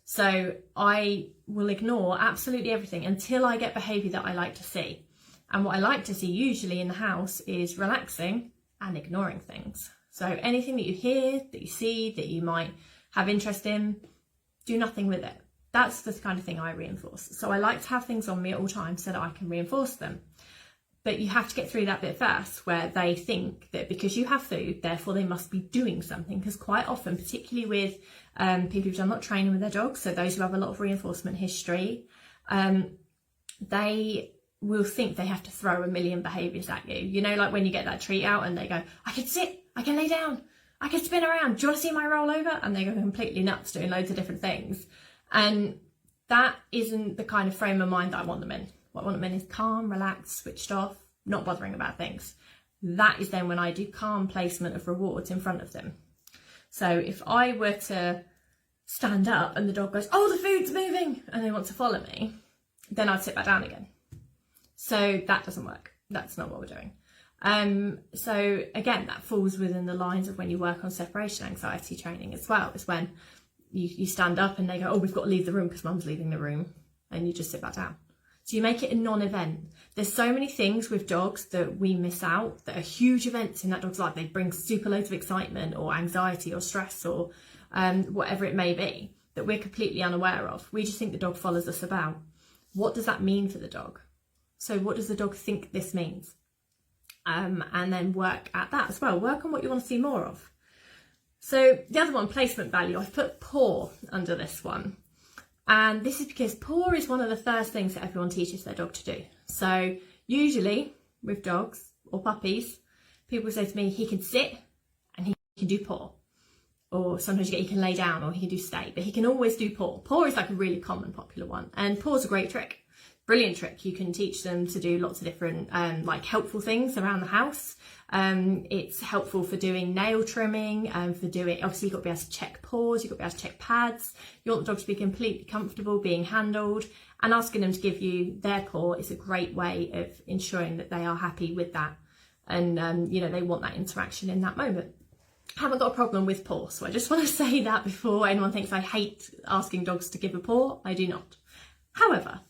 So I will ignore absolutely everything until I get behaviour that I like to see. And what I like to see usually in the house is relaxing and ignoring things. So anything that you hear, that you see, that you might have interest in, do nothing with it. That's the kind of thing I reinforce. So I like to have things on me at all times so that I can reinforce them. But you have to get through that bit first where they think that because you have food, therefore they must be doing something. Because quite often, particularly with people who've done a lot of training with their dogs, so those who have a lot of reinforcement history, they will think they have to throw a million behaviours at you. You know, like when you get that treat out and they go, I can sit, I can lay down, I can spin around, do you want to see my roll over? And they go completely nuts doing loads of different things. And that isn't the kind of frame of mind that I want them in. What I want them in is calm, relaxed, switched off, not bothering about things. That is then when I do calm placement of rewards in front of them. So if I were to stand up and the dog goes, oh, the food's moving, and they want to follow me, then I'd sit back down again. So that doesn't work. That's not what we're doing. So again, that falls within the lines of when you work on separation anxiety training as well. It's when you stand up and they go, oh, we've got to leave the room because mum's leaving the room, and you just sit back down. So you make it a non-event. There's so many things with dogs that we miss out that are huge events in that dog's life. They bring super loads of excitement or anxiety or stress or whatever it may be that we're completely unaware of. We just think the dog follows us about. What does that mean for the dog? So what does the dog think this means? And then work at that as well. Work on what you want to see more of. So the other one, placement value, I've put paw under this one. And this is because paw is one of the first things that everyone teaches their dog to do. So usually with dogs or puppies, people say to me, he can sit and he can do paw. Or sometimes you get he can lay down or he can do stay, but he can always do paw. Paw is like a really common, popular one. And paw's a great trick. Brilliant trick. You can teach them to do lots of different like helpful things around the house. It's helpful for doing nail trimming and for doing, obviously you've got to be able to check paws, you've got to be able to check pads. You want the dog to be completely comfortable being handled, and asking them to give you their paw is a great way of ensuring that they are happy with that. And, you know, they want that interaction in that moment. Haven't got a problem with paw. So I just want to say that before anyone thinks I hate asking dogs to give a paw. I do not. However,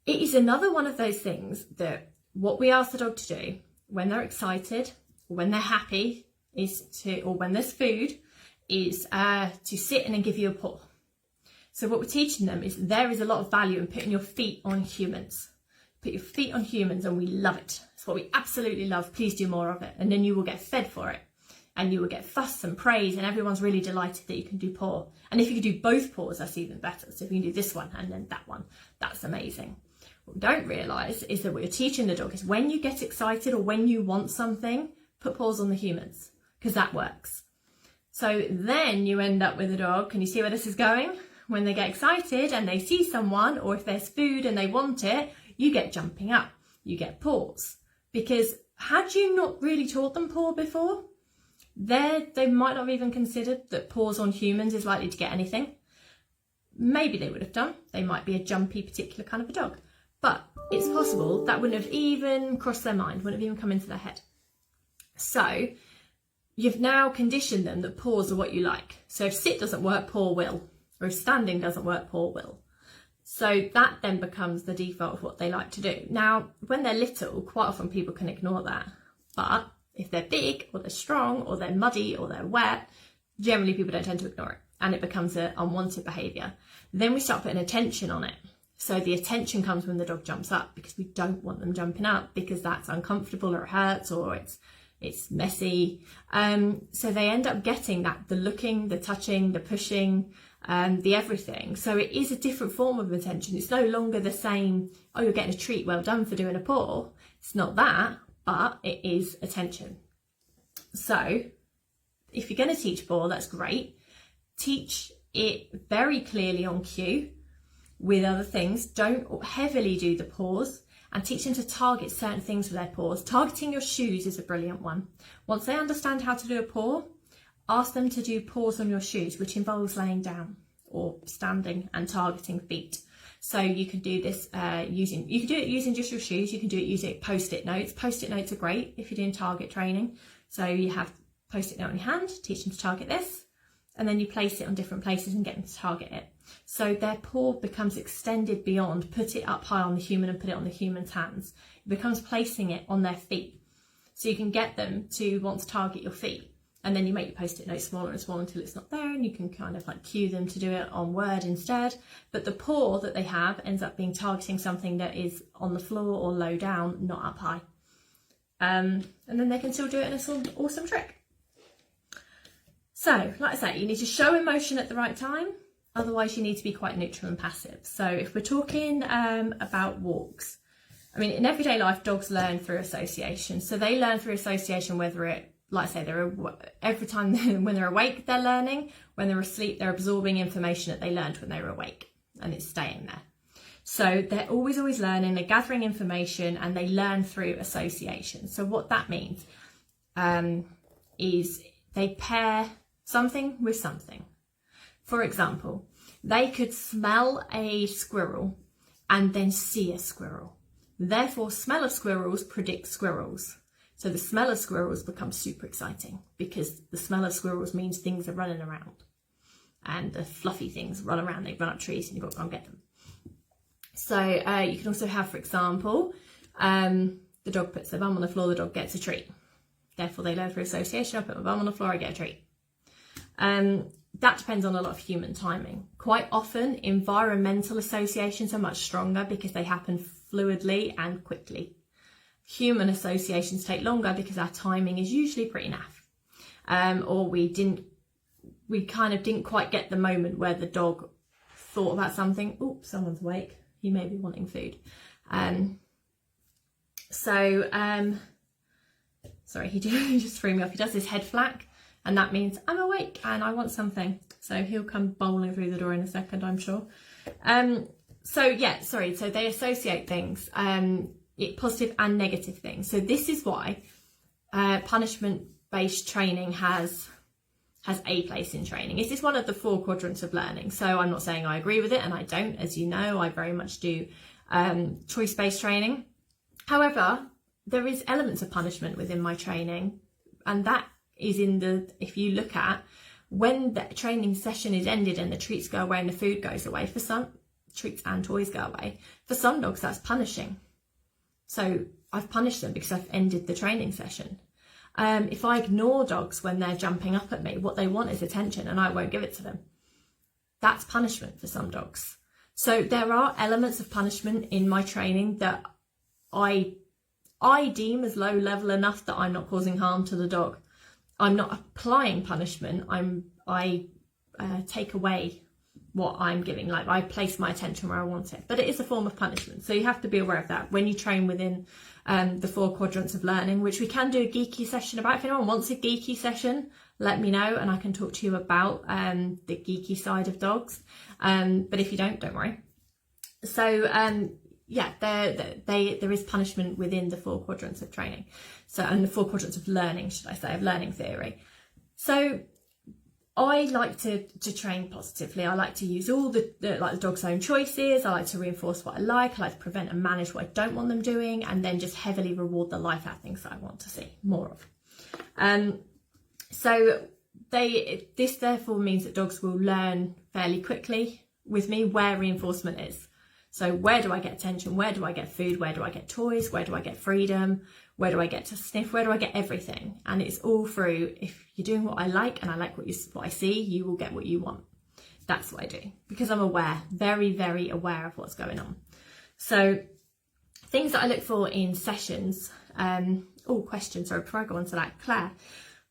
it is another one of those things that what we ask the dog to do when they're excited or when they're happy is to, or when there's food, is to sit and then give you a paw. So what we're teaching them is there is a lot of value in putting your feet on humans. Put your feet on humans and we love it. It's what we absolutely love. Please do more of it. And then you will get fed for it. And you will get fuss and praise and everyone's really delighted that you can do paw. And if you can do both paws, that's even better. So if you can do this one and then that one, that's amazing. What we don't realise is that what you're teaching the dog is when you get excited or when you want something, put paws on the humans, because that works. So then you end up with a dog, can you see where this is going? When they get excited and they see someone, or if there's food and they want it, you get jumping up, you get paws. Because had you not really taught them paw before, they might not have even considered that paws on humans is likely to get anything. Maybe they would have done. They might be a jumpy particular kind of a dog. But it's possible that wouldn't have even crossed their mind, wouldn't have even come into their head. So you've now conditioned them that paws are what you like. So if sit doesn't work, paw will. Or if standing doesn't work, paw will. So that then becomes the default of what they like to do. Now, when they're little, quite often people can ignore that. But if they're big or they're strong or they're muddy or they're wet, generally people don't tend to ignore it. And it becomes an unwanted behaviour. Then we start putting attention on it. So the attention comes when the dog jumps up, because we don't want them jumping up because that's uncomfortable or it hurts or it's messy. So they end up getting that, the looking, the touching, the pushing, the everything. So it is a different form of attention. It's no longer the same, oh, you're getting a treat, well done for doing a paw. It's not that, but it is attention. So if you're going to teach paw, that's great. Teach it very clearly on cue. With other things, don't heavily do the paws, and teach them to target certain things with their paws. Targeting your shoes is a brilliant one. Once they understand how to do a paw, ask them to do paws on your shoes, which involves laying down or standing and targeting feet. So you can do this you can do it using just your shoes. You can do it using post-it notes. Post-it notes are great if you're doing target training. So you have post-it note in your hand, teach them to target this, and then you place it on different places and get them to target it. So their paw becomes extended beyond, put it up high on the human and put it on the human's hands. It becomes placing it on their feet. So you can get them to want to target your feet. And then you make your post-it note smaller and smaller until it's not there, and you can kind of like cue them to do it on word instead. But the paw that they have ends up being targeting something that is on the floor or low down, not up high. And then they can still do it in an awesome trick. So, like I say, you need to show emotion at the right time. Otherwise, you need to be quite neutral and passive. So if we're talking about walks, I mean, in everyday life, dogs learn through association. So they learn through association, whether it, like I say, every time when they're awake, they're learning. When they're asleep, they're absorbing information that they learned when they were awake, and it's staying there. So they're always learning, they're gathering information, and they learn through association. So what that means is they pair something with something. For example, they could smell a squirrel and then see a squirrel. Therefore, smell of squirrels predicts squirrels. So the smell of squirrels becomes super exciting because the smell of squirrels means things are running around. And the fluffy things run around, they run up trees and you've got to go and get them. So you can also have, for example, the dog puts their bum on the floor, the dog gets a treat. Therefore, they learn through association. I put my bum on the floor, I get a treat. That depends on a lot of human timing. Quite often, environmental associations are much stronger because they happen fluidly and quickly. Human associations take longer because our timing is usually pretty naff. Or we kind of didn't quite get the moment where the dog thought about something. Oops, someone's awake. He may be wanting food. Sorry, he just threw me off. He does his head flack, and that means I'm awake and I want something. So he'll come bowling through the door in a second, I'm sure. So they associate things, positive and negative things. So this is why punishment-based training has a place in training. This is one of the 4 quadrants of learning. So I'm not saying I agree with it, and I don't. As you know, I very much do choice-based training. However, there is elements of punishment within my training, and that is if you look at when the training session is ended and the treats go away and the food goes away, for some treats and toys go away, for some dogs that's punishing. So I've punished them because I've ended the training session. If I ignore dogs when they're jumping up at me, what they want is attention and I won't give it to them. That's punishment for some dogs. So there are elements of punishment in my training that I deem as low level enough that I'm not causing harm to the dog. I'm not applying punishment. I take away what I'm giving. Like, I place my attention where I want it, but it is a form of punishment. So you have to be aware of that when you train within the 4 quadrants of learning, which we can do a geeky session about. If anyone wants a geeky session, let me know and I can talk to you about the geeky side of dogs. But if you don't worry. So there is punishment within the 4 quadrants of training. So, and the 4 quadrants of learning, should I say, of learning theory. So I like to train positively. I like to use all the dog's own choices. I like to reinforce what I like to prevent and manage what I don't want them doing, and then just heavily reward the life out things that I want to see more of. This therefore means that dogs will learn fairly quickly with me where reinforcement is. So where do I get attention? Where do I get food? Where do I get toys? Where do I get freedom? Where do I get to sniff? Where do I get everything? And it's all through, if you're doing what I like and I like what I see, you will get what you want. That's what I do because I'm aware, very, very aware of what's going on. So things that I look for in sessions, questions, sorry, before I go on to that, Claire,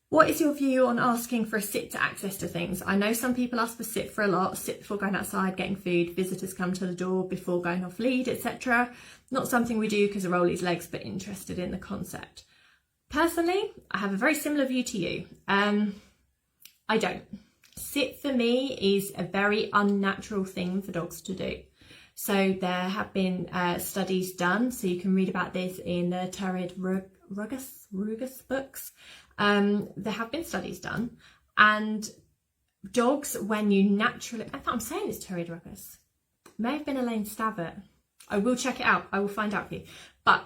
what is your view on asking for a sit to access to things? I know some people ask for sit for a lot, sit before going outside, getting food, visitors come to the door before going off lead, etc. Not something we do because of Rolly's legs, but interested in the concept. Personally, I have a very similar view to you. I don't. Sit for me is a very unnatural thing for dogs to do. So there have been studies done, so you can read about this in the Turrid Rugus books. There have been studies done, and dogs, when you naturally, I'm saying it's Turrid Rugus, may have been Elaine Stabbert. I will check it out. I will find out for you. But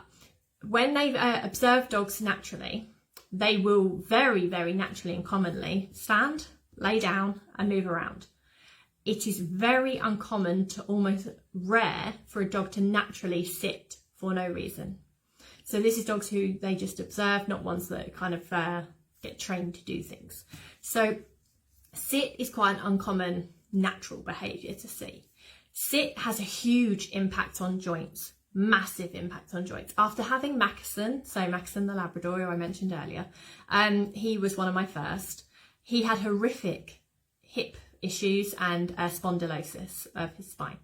when they've observed dogs naturally, they will very, very naturally and commonly stand, lay down and move around. It is very uncommon to almost rare for a dog to naturally sit for no reason. So this is dogs who they just observe, not ones that kind of get trained to do things. So sit is quite an uncommon natural behaviour to see. Sit has a huge impact on joints, massive impact on joints. After having Mackerson, so Mackerson the Labrador, who I mentioned earlier, he was one of my first. He had horrific hip issues and spondylosis of his spine.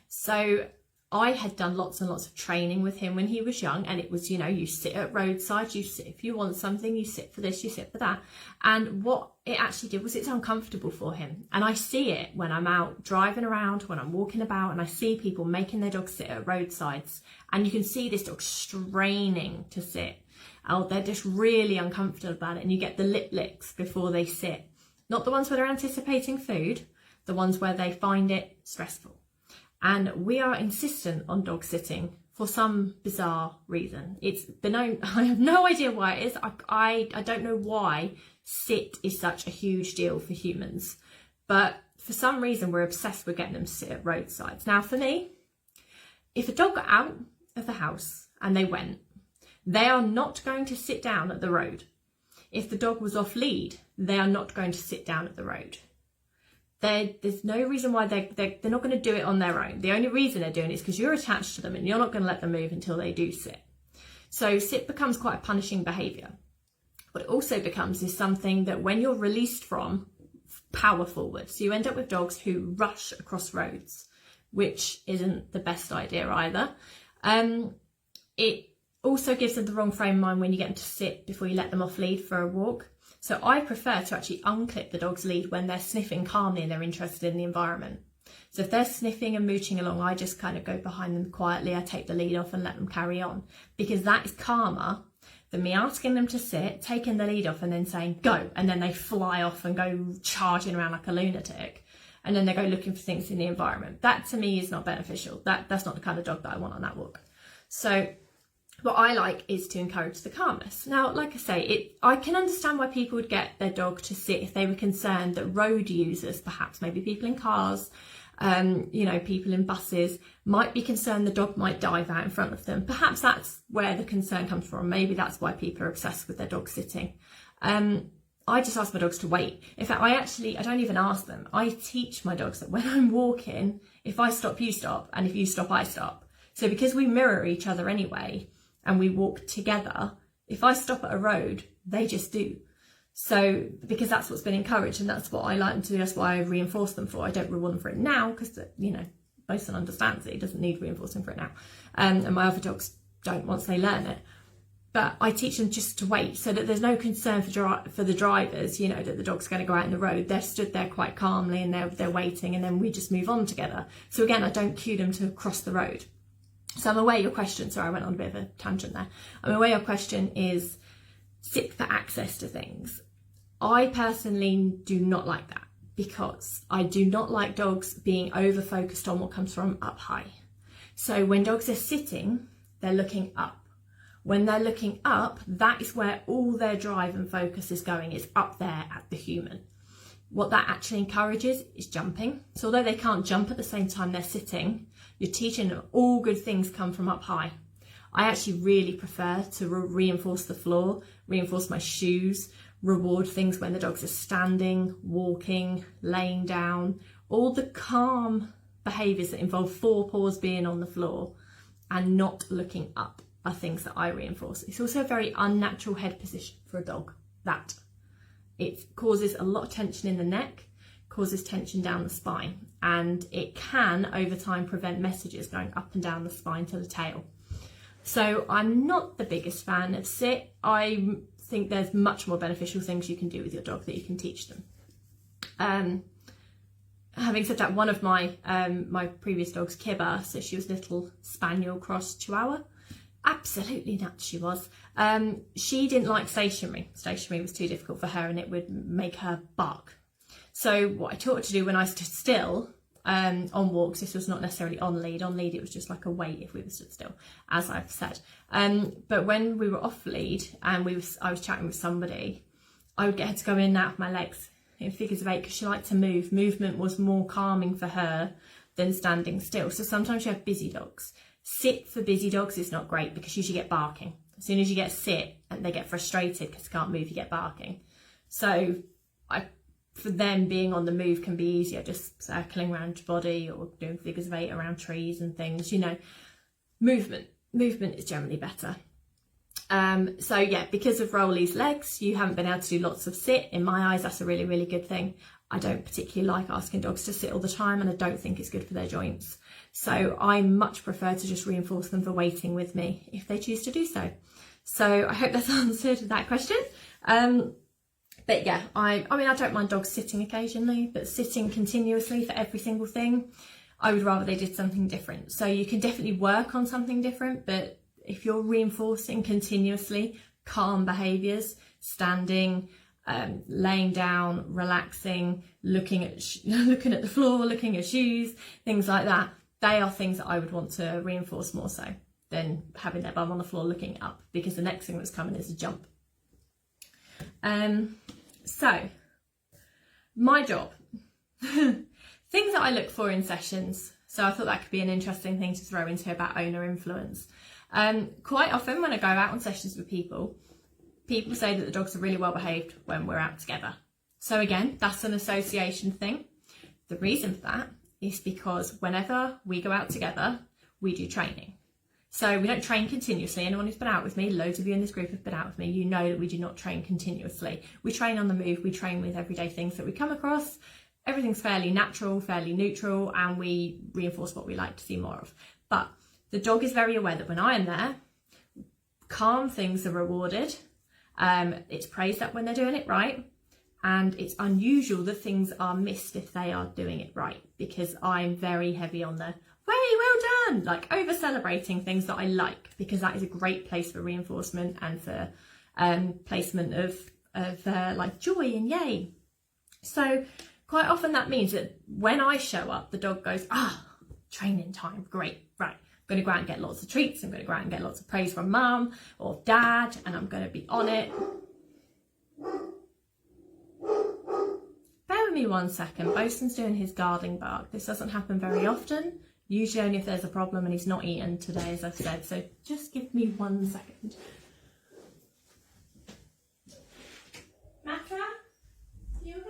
So I had done lots and lots of training with him when he was young, and it was, you sit at roadside, you sit if you want something, you sit for this, you sit for that. And what it actually did was it's uncomfortable for him. And I see it when I'm out driving around, when I'm walking about, and I see people making their dogs sit at roadsides, and you can see this dog straining to sit. Oh, they're just really uncomfortable about it, and you get the lip licks before they sit. Not the ones where they're anticipating food, the ones where they find it stressful. And we are insistent on dog sitting for some bizarre reason. It's been known, I have no idea why it is. I don't know why sit is such a huge deal for humans. But for some reason, we're obsessed with getting them to sit at roadsides. Now, for me, if a dog got out of the house and they are not going to sit down at the road. If the dog was off lead, they are not going to sit down at the road. There's no reason why they're not going to do it on their own. The only reason they're doing it is because you're attached to them and you're not going to let them move until they do sit. So sit becomes quite a punishing behaviour. What it also becomes is something that when you're released from, power forward. So you end up with dogs who rush across roads, which isn't the best idea either. It also gives them the wrong frame of mind when you get them to sit before you let them off lead for a walk. So I prefer to actually unclip the dog's lead when they're sniffing calmly and they're interested in the environment. So if they're sniffing and mooching along, I just kind of go behind them quietly. I take the lead off and let them carry on, because that is calmer than me asking them to sit, taking the lead off and then saying go, and then they fly off and go charging around like a lunatic, and then they go looking for things in the environment. That to me is not beneficial. That's not the kind of dog that I want on that walk. So what I like is to encourage the calmness. Now, like I say, I can understand why people would get their dog to sit if they were concerned that road users, perhaps maybe people in cars, people in buses, might be concerned the dog might dive out in front of them. Perhaps that's where the concern comes from. Maybe that's why people are obsessed with their dog sitting. I just ask my dogs to wait. In fact, I don't even ask them. I teach my dogs that when I'm walking, if I stop, you stop, and if you stop, I stop. So because we mirror each other anyway, and we walk together, if I stop at a road, they just do. So because that's what's been encouraged and that's what I like them to do, that's why I reinforce them for. I don't reward them for it now because, Bosun understands it. He doesn't need reinforcing for it now. And my other dogs don't once they learn it. But I teach them just to wait so that there's no concern for the drivers, that the dog's going to go out in the road. They're stood there quite calmly and they're waiting, and then we just move on together. So again, I don't cue them to cross the road. So I'm aware your question, sorry, I went on a bit of a tangent there. I'm aware your question is sit for access to things. I personally do not like that because I do not like dogs being over focused on what comes from up high. So when dogs are sitting, they're looking up. When they're looking up, that is where all their drive and focus is going, is up there at the human. What that actually encourages is jumping. So although they can't jump at the same time they're sitting, you're teaching them all good things come from up high. I actually really prefer to reinforce the floor, reinforce my shoes, reward things when the dogs are standing, walking, laying down. All the calm behaviours that involve forepaws being on the floor and not looking up are things that I reinforce. It's also a very unnatural head position for a dog. That it causes a lot of tension in the neck, causes tension down the spine, and it can over time prevent messages going up and down the spine to the tail. So I'm not the biggest fan of sit. I think there's much more beneficial things you can do with your dog that you can teach them. Having said that, one of my my previous dogs, Kibba, so she was a little spaniel cross chihuahua, absolutely nuts she was. She didn't like stationary. Stationary was too difficult for her and it would make her bark. So what I taught her to do when I stood still on walks, this was not necessarily on lead it was just like a wait if we were stood still, as I've said. But when we were off lead and I was chatting with somebody, I would get her to go in and out of my legs in figures of 8 because she liked to move. Movement was more calming for her than standing still. So sometimes you have busy dogs. Sit for busy dogs is not great because you usually get barking. As soon as you get sit and they get frustrated because they can't move, you get barking. So for them, being on the move can be easier, just circling around your body or doing figures of 8 around trees and things, movement is generally better. So yeah, because of Rolly's legs, you haven't been able to do lots of sit. In my eyes, that's a really, really good thing. I don't particularly like asking dogs to sit all the time and I don't think it's good for their joints. So I much prefer to just reinforce them for waiting with me if they choose to do so. So I hope that's answered that question. But yeah, I don't mind dogs sitting occasionally, but sitting continuously for every single thing, I would rather they did something different. So you can definitely work on something different, but if you're reinforcing continuously calm behaviours, standing, laying down, relaxing, looking at the floor, looking at shoes, things like that, they are things that I would want to reinforce more so than having their bum on the floor looking up, because the next thing that's coming is a jump. So my job, things that I look for in sessions. So I thought that could be an interesting thing to throw into about owner influence. Quite often when I go out on sessions with people say that the dogs are really well behaved when we're out together. So again, that's an association thing. The reason for that is because whenever we go out together, we do training. So we don't train continuously. Anyone who's been out with me, loads of you in this group have been out with me, you know that we do not train continuously. We train on the move, we train with everyday things that we come across. Everything's fairly natural, fairly neutral, and we reinforce what we like to see more of. But the dog is very aware that when I am there, calm things are rewarded. It's praised up when they're doing it right. And it's unusual that things are missed if they are doing it right, because I'm very heavy on the way, well done, like over celebrating things that I like, because that is a great place for reinforcement and for placement of like joy and yay. So quite often that means that when I show up, the dog goes, training time, great, right. I'm going to go out and get lots of treats. I'm going to go out and get lots of praise from mum or dad, and I'm going to be on it. Bear with me 1 second. Bosun's doing his guarding bark. This doesn't happen very often. Usually only if there's a problem and he's not eaten today, as I've said. So just give me 1 second. Matra, you okay?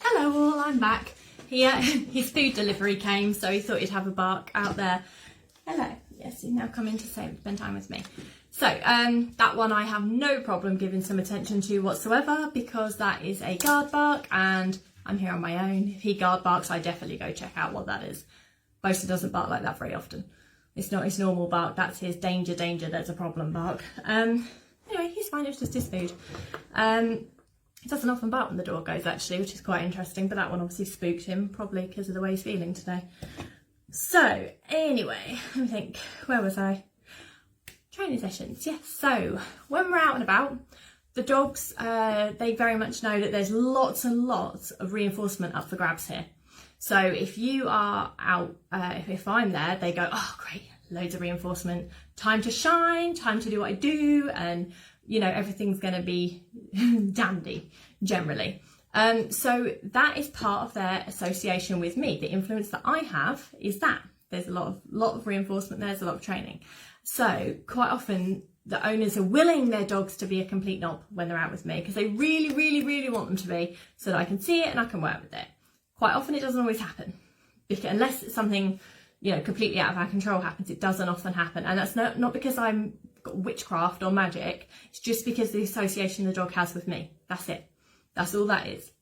Hello all, I'm back. His food delivery came, so he thought he'd have a bark out there. Hello, yes, he's now come in to spend time with me. So that one I have no problem giving some attention to whatsoever, because that is a guard bark and I'm here on my own. If he guard barks, I definitely go check out what that is. Bosun doesn't bark like that very often. It's not his normal bark, that's his danger, there's a problem bark. Anyway, he's fine, it's just his food. He doesn't often bark when the door goes actually, which is quite interesting, but that one obviously spooked him, probably because of the way he's feeling today. So anyway, let me think, where was I? Training sessions, yes. So when we're out and about, the dogs, they very much know that there's lots and lots of reinforcement up for grabs here. So if you are out, if I'm there, they go, oh great, loads of reinforcement, time to shine, time to do what I do, and you know, everything's going to be dandy generally. So that is part of their association with me. The influence that I have is that there's a lot of reinforcement, there's a lot of training. So quite often the owners are willing their dogs to be a complete knob when they're out with me, because they really, really, really want them to be, so that I can see it and I can work with it. Quite often it doesn't always happen, because unless it's something, you know, completely out of our control happens, it doesn't often happen. And that's not because I'm got witchcraft or magic, it's just because the association the dog has with me. That's it. That's all that is.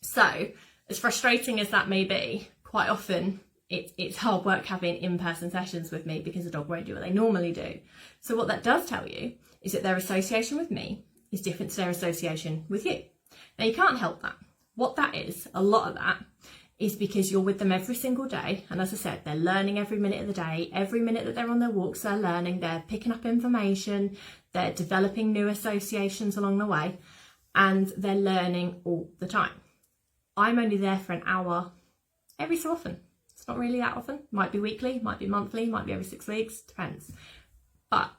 So as frustrating as that may be, quite often it's hard work having in-person sessions with me, because the dog won't do what they normally do. So what that does tell you is that their association with me is different to their association with you. Now you can't help that. What that is, a lot of that, is because you're with them every single day, and as I said, they're learning every minute of the day. Every minute that they're on their walks, they're learning, they're picking up information, they're developing new associations along the way, and they're learning all the time. I'm only there for an hour every so often. It's not really that often. Might be weekly, might be monthly, might be every 6 weeks, depends. But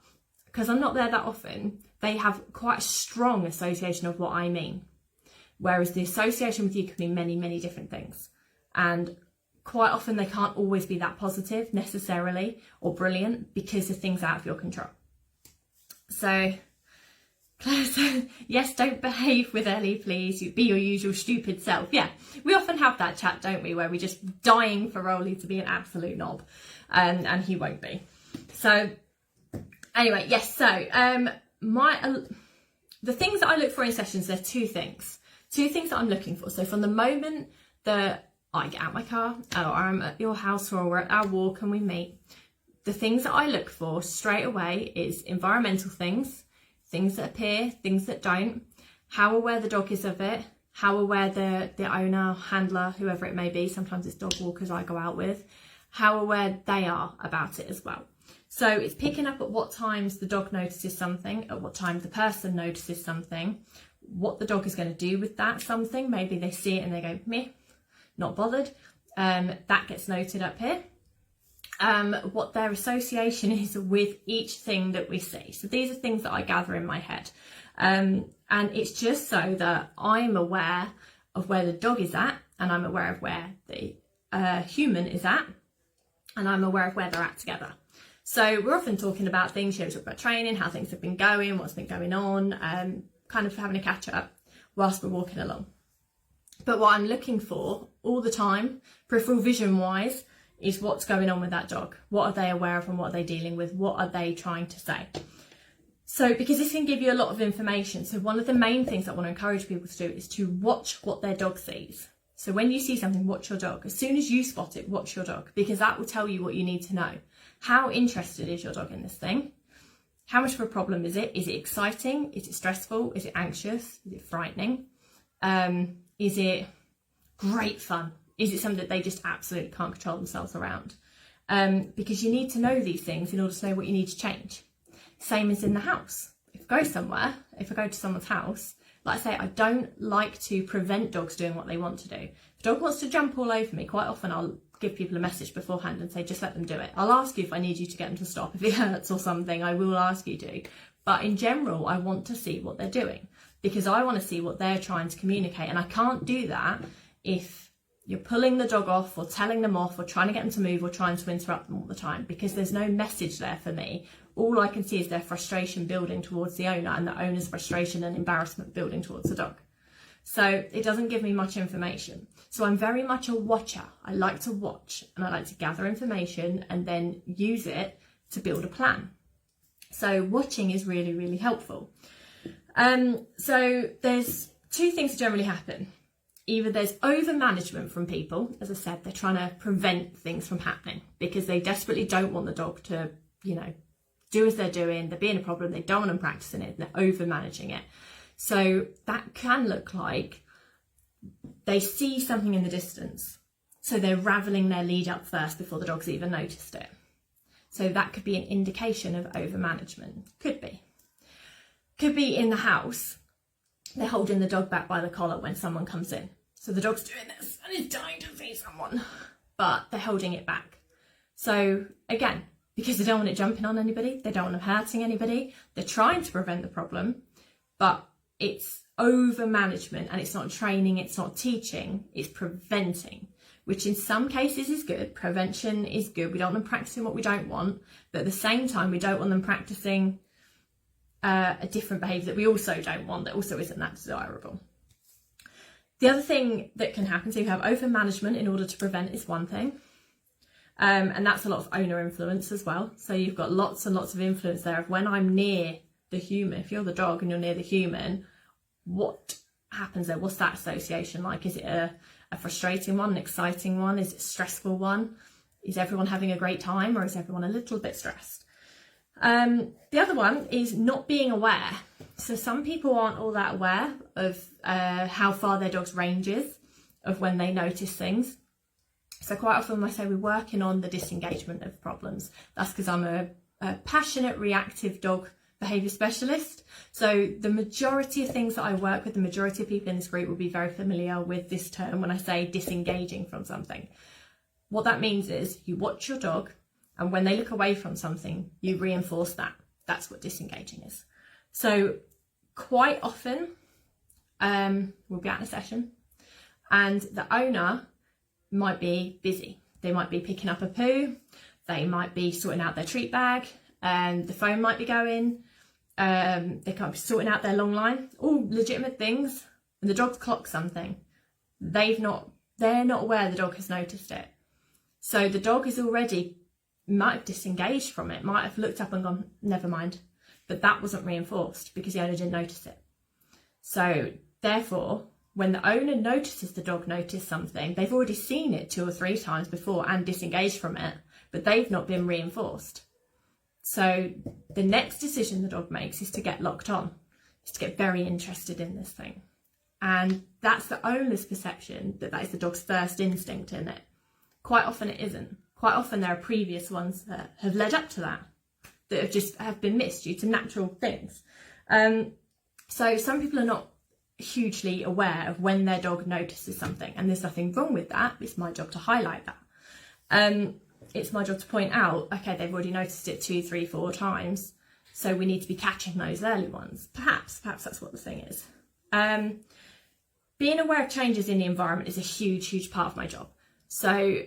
because I'm not there that often, they have quite a strong association of what I mean. Whereas the association with you can mean many, many different things. And quite often they can't always be that positive necessarily or brilliant, because of things out of your control. So Claire said, yes, don't behave with Ellie, please. You be your usual stupid self. Yeah, we often have that chat, don't we, where we're just dying for Rolly to be an absolute knob, and he won't be. So anyway, yes, so the things that I look for in sessions, there's two things that I'm looking for. So from the moment that I get out my car, or I'm at your house, or we're at our walk and we meet, the things that I look for straight away is environmental things that appear, things that don't, how aware the dog is of it, how aware the owner, handler, whoever it may be, sometimes it's dog walkers I go out with, how aware they are about it as well. So it's picking up at what times the dog notices something, at what time the person notices something, what the dog is going to do with that something. Maybe they see it and they go, meh, not bothered. That gets noted up here. What their association is with each thing that we see. So these are things that I gather in my head. And it's just so that I'm aware of where the dog is at, and I'm aware of where the human is at, and I'm aware of where they're at together. So we're often talking about things, we talk about training, how things have been going, what's been going on, kind of having a catch up whilst we're walking along. But what I'm looking for all the time, peripheral vision wise, is what's going on with that dog. What are they aware of and what are they dealing with? What are they trying to say? So, because this can give you a lot of information. So one of the main things I want to encourage people to do is to watch what their dog sees. So when you see something, watch your dog. As soon as you spot it, watch your dog, because that will tell you what you need to know. How interested is your dog in this thing? How much of a problem is it? Is it exciting? Is it stressful? Is it anxious? Is it frightening? Is it great fun? Is it something that they just absolutely can't control themselves around? Because you need to know these things in order to know what you need to change. Same as in the house. If I go somewhere, if I go to someone's house, like I say, I don't like to prevent dogs doing what they want to do. If a dog wants to jump all over me, quite often I'll give people a message beforehand and say, just let them do it. I'll ask you if I need you to get them to stop. If it hurts or something, I will ask you to. But in general, I want to see what they're doing, because I want to see what they're trying to communicate. And I can't do that if you're pulling the dog off or telling them off or trying to get them to move or trying to interrupt them all the time, because there's no message there for me. All I can see is their frustration building towards the owner and the owner's frustration and embarrassment building towards the dog. So it doesn't give me much information. So I'm very much a watcher. I like to watch and I like to gather information and then use it to build a plan. So watching is really, really helpful. So there's two things that generally happen. Either there's over-management from people. As I said, they're trying to prevent things from happening because they desperately don't want the dog to, do as they're doing. They're being a problem. They don't want them practicing it. They're over-managing it. So that can look like they see something in the distance. So they're raveling their lead up first before the dog's even noticed it. So that could be an indication of over-management. Could be. Could be in the house. They're holding the dog back by the collar when someone comes in. So the dog's doing this and is dying to see someone, but they're holding it back. So again, because they don't want it jumping on anybody, they don't want it hurting anybody, they're trying to prevent the problem, but it's over management and it's not training, it's not teaching, it's preventing, which in some cases is good. Prevention is good. We don't want them practicing what we don't want, but at the same time, we don't want them practicing a different behaviour that we also don't want, that also isn't that desirable. The other thing that can happen, so you have over management in order to prevent, is one thing. And that's a lot of owner influence as well. So you've got lots and lots of influence there of when I'm near the human. If you're the dog and you're near the human, what happens there? What's that association like? Is it a frustrating one, an exciting one? Is it a stressful one? Is everyone having a great time, or is everyone a little bit stressed? The other one is not being aware. So some people aren't all that aware of how far their dog's range is of when they notice things. So quite often when I say we're working on the disengagement of problems, that's because I'm a passionate reactive dog behaviour specialist. So the majority of things that I work with, the majority of people in this group will be very familiar with this term when I say disengaging from something. What that means is you watch your dog, and when they look away from something, you reinforce that. That's what disengaging is. So quite often, we'll be out in a session and the owner might be busy. They might be picking up a poo. They might be sorting out their treat bag. The phone might be going. They can't be sorting out their long line. All legitimate things. And the dog's clocked something. They're not aware the dog has noticed it. So the dog is already might have disengaged from it, might have looked up and gone, never mind. But that wasn't reinforced because the owner didn't notice it. So therefore, when the owner notices the dog noticed something, they've already seen it 2 or 3 times before and disengaged from it, but they've not been reinforced. So the next decision the dog makes is to get locked on, is to get very interested in this thing. And that's the owner's perception that is the dog's first instinct in it. Quite often it isn't. Quite often there are previous ones that have led up to that have been missed due to natural things. So some people are not hugely aware of when their dog notices something, and there's nothing wrong with that. It's my job to highlight that. It's my job to point out, okay, they've already noticed it 2, 3, 4 times, so we need to be catching those early ones. Perhaps that's what the thing is. Being aware of changes in the environment is a huge part of my job. So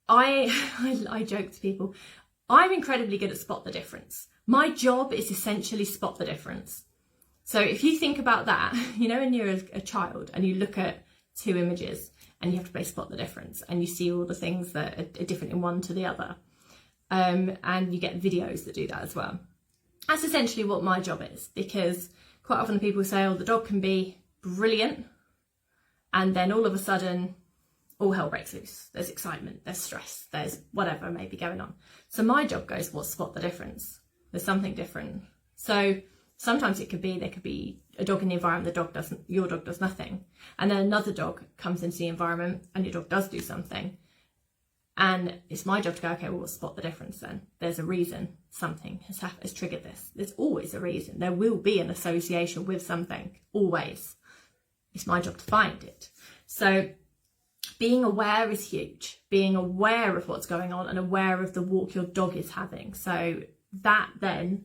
I joke to people, I'm incredibly good at spot the difference. My job is essentially spot the difference. So if you think about that, you know, when you're a child and you look at 2 images and you have to play spot the difference, and you see all the things that are different in one to the other, and you get videos that do that as well. That's essentially what my job is, because quite often people say, oh, the dog can be brilliant, and then all of a sudden all hell breaks loose. There's excitement, there's stress, there's whatever may be going on. So my job goes, well, spot the difference. There's something different. So sometimes there could be a dog in the environment, your dog does nothing. And then another dog comes into the environment and your dog does do something. And it's my job to go, okay, well, we'll spot the difference then. There's a reason something has triggered this. There's always a reason. There will be an association with something, always. It's my job to find it. So being aware is huge. Being aware of what's going on and aware of the walk your dog is having. So that then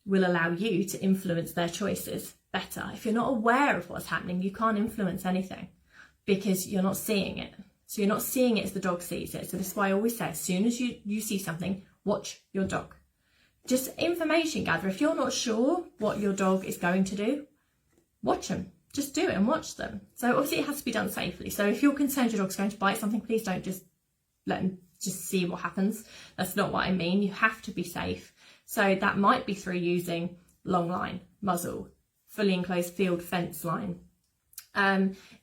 will allow you to influence their choices better. If you're not aware of what's happening, you can't influence anything because you're not seeing it. So you're not seeing it as the dog sees it. So this is why I always say, as soon as you see something, watch your dog. Just information gather. If you're not sure what your dog is going to do, watch them. Just do it and watch them. So obviously it has to be done safely. So if you're concerned your dog's going to bite something, please don't just let them just see what happens. That's not what I mean. You have to be safe. So that might be through using long line, muzzle, fully enclosed field fence line.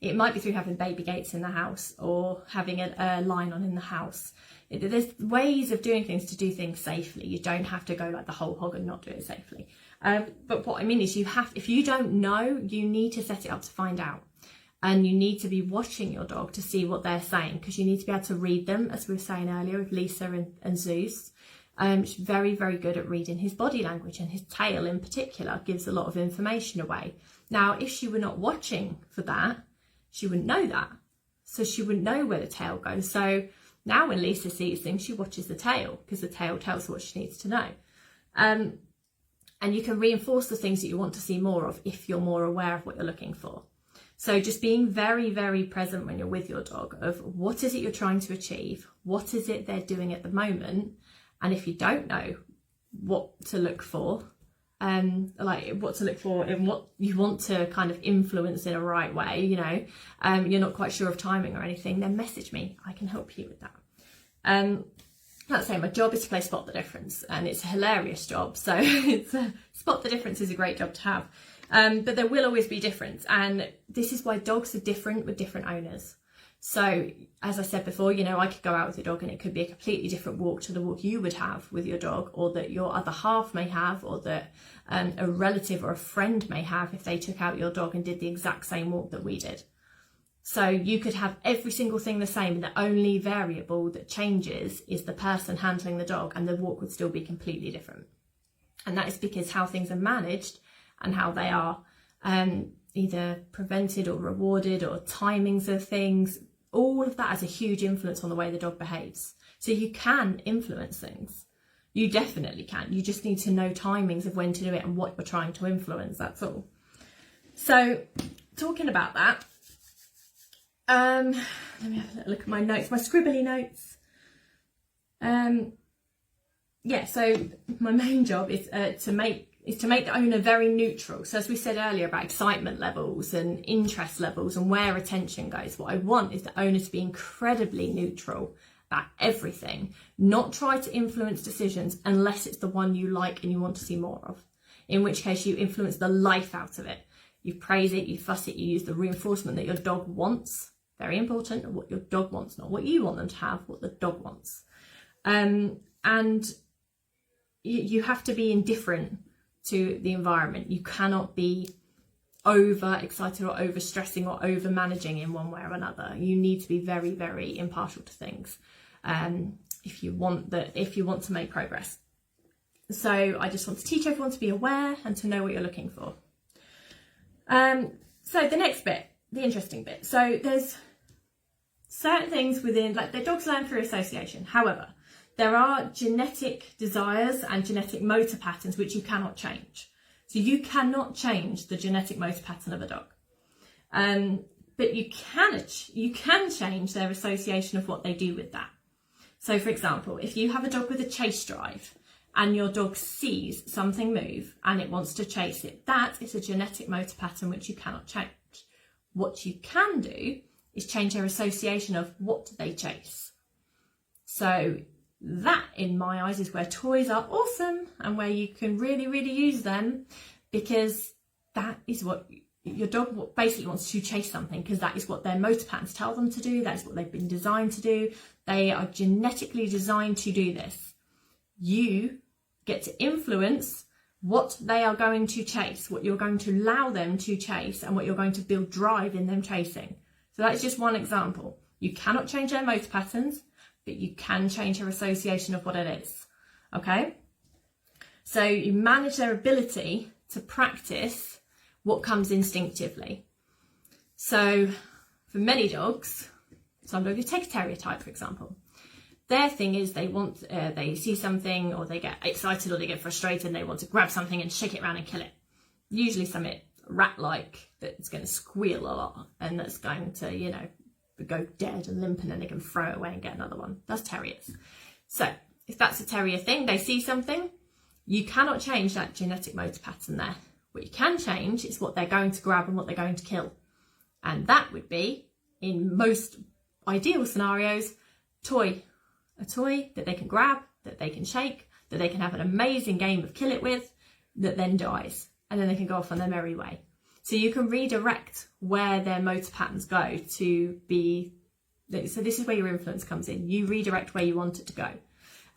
It might be through having baby gates in the house or having a line on in the house. There's ways of doing things to do things safely. You don't have to go like the whole hog and not do it safely. But what I mean is if you don't know, you need to set it up to find out. And you need to be watching your dog to see what they're saying, because you need to be able to read them, as we were saying earlier with Lisa and Zeus. She's very, very good at reading his body language, and his tail in particular gives a lot of information away. Now, if she were not watching for that, she wouldn't know that. So she wouldn't know where the tail goes. So now when Lisa sees things, she watches the tail, because the tail tells her what she needs to know. And you can reinforce the things that you want to see more of if you're more aware of what you're looking for. So just being very, very present when you're with your dog of what is it you're trying to achieve? What is it they're doing at the moment? And if you don't know what to look for, and what you want to kind of influence in a right way, you're not quite sure of timing or anything, then message me. I can help you with that. Like I say, my job is to play Spot the Difference, and it's a hilarious job. So Spot the Difference is a great job to have. But there will always be difference, and this is why dogs are different with different owners. So as I said before, I could go out with your dog and it could be a completely different walk to the walk you would have with your dog, or that your other half may have, or that a relative or a friend may have if they took out your dog and did the exact same walk that we did. So you could have every single thing the same, and the only variable that changes is the person handling the dog, and the walk would still be completely different. And that is because how things are managed and how they are either prevented or rewarded, or timings of things, all of that has a huge influence on the way the dog behaves. So you can influence things. You definitely can. You just need to know timings of when to do it and what you're trying to influence, that's all. So talking about that, let me have a little look at my notes, my scribbly notes. So my main job is to make the owner very neutral. So as we said earlier about excitement levels and interest levels and where attention goes, what I want is the owner to be incredibly neutral about everything, not try to influence decisions unless it's the one you like and you want to see more of, in which case you influence the life out of it. You praise it, you fuss it, you use the reinforcement that your dog wants. Very important, what your dog wants, not what you want them to have, what the dog wants. And you have to be indifferent to the environment. You cannot be over excited or over stressing or over managing in one way or another. You need to be very, very impartial to things if you want to make progress. So I just want to teach everyone to be aware and to know what you're looking for. So the next bit, the interesting bit. So there's certain things within, like the dogs learn through association. However, there are genetic desires and genetic motor patterns which you cannot change. So you cannot change the genetic motor pattern of a dog. But you can change their association of what they do with that. So for example, if you have a dog with a chase drive and your dog sees something move and it wants to chase it, that is a genetic motor pattern which you cannot change. What you can do is change their association of what they chase. So that, in my eyes, is where toys are awesome and where you can really, really use them, because that is what your dog basically wants to chase something, because that is what their motor patterns tell them to do. That is what they've been designed to do. They are genetically designed to do this. You get to influence what they are going to chase, what you're going to allow them to chase, and what you're going to build drive in them chasing. So that's just one example. You cannot change their motor patterns, but you can change their association of what it is. Okay? So you manage their ability to practice what comes instinctively. So for many dogs, some dogs, take a terrier type, for example. Their thing is they see something, or they get excited, or they get frustrated, and they want to grab something and shake it around and kill it. Usually something rat-like that's going to squeal a lot and that's going to, go dead and limp, and then they can throw it away and get another one. That's terriers. So if that's a terrier thing, they see something, you cannot change that genetic motor pattern there. What you can change is what they're going to grab and what they're going to kill. And that would be, in most ideal scenarios, a toy that they can grab, that they can shake, that they can have an amazing game of kill it with, that then dies, and then they can go off on their merry way. So you can redirect where their motor patterns go to be, so this is where your influence comes in. You redirect where you want it to go.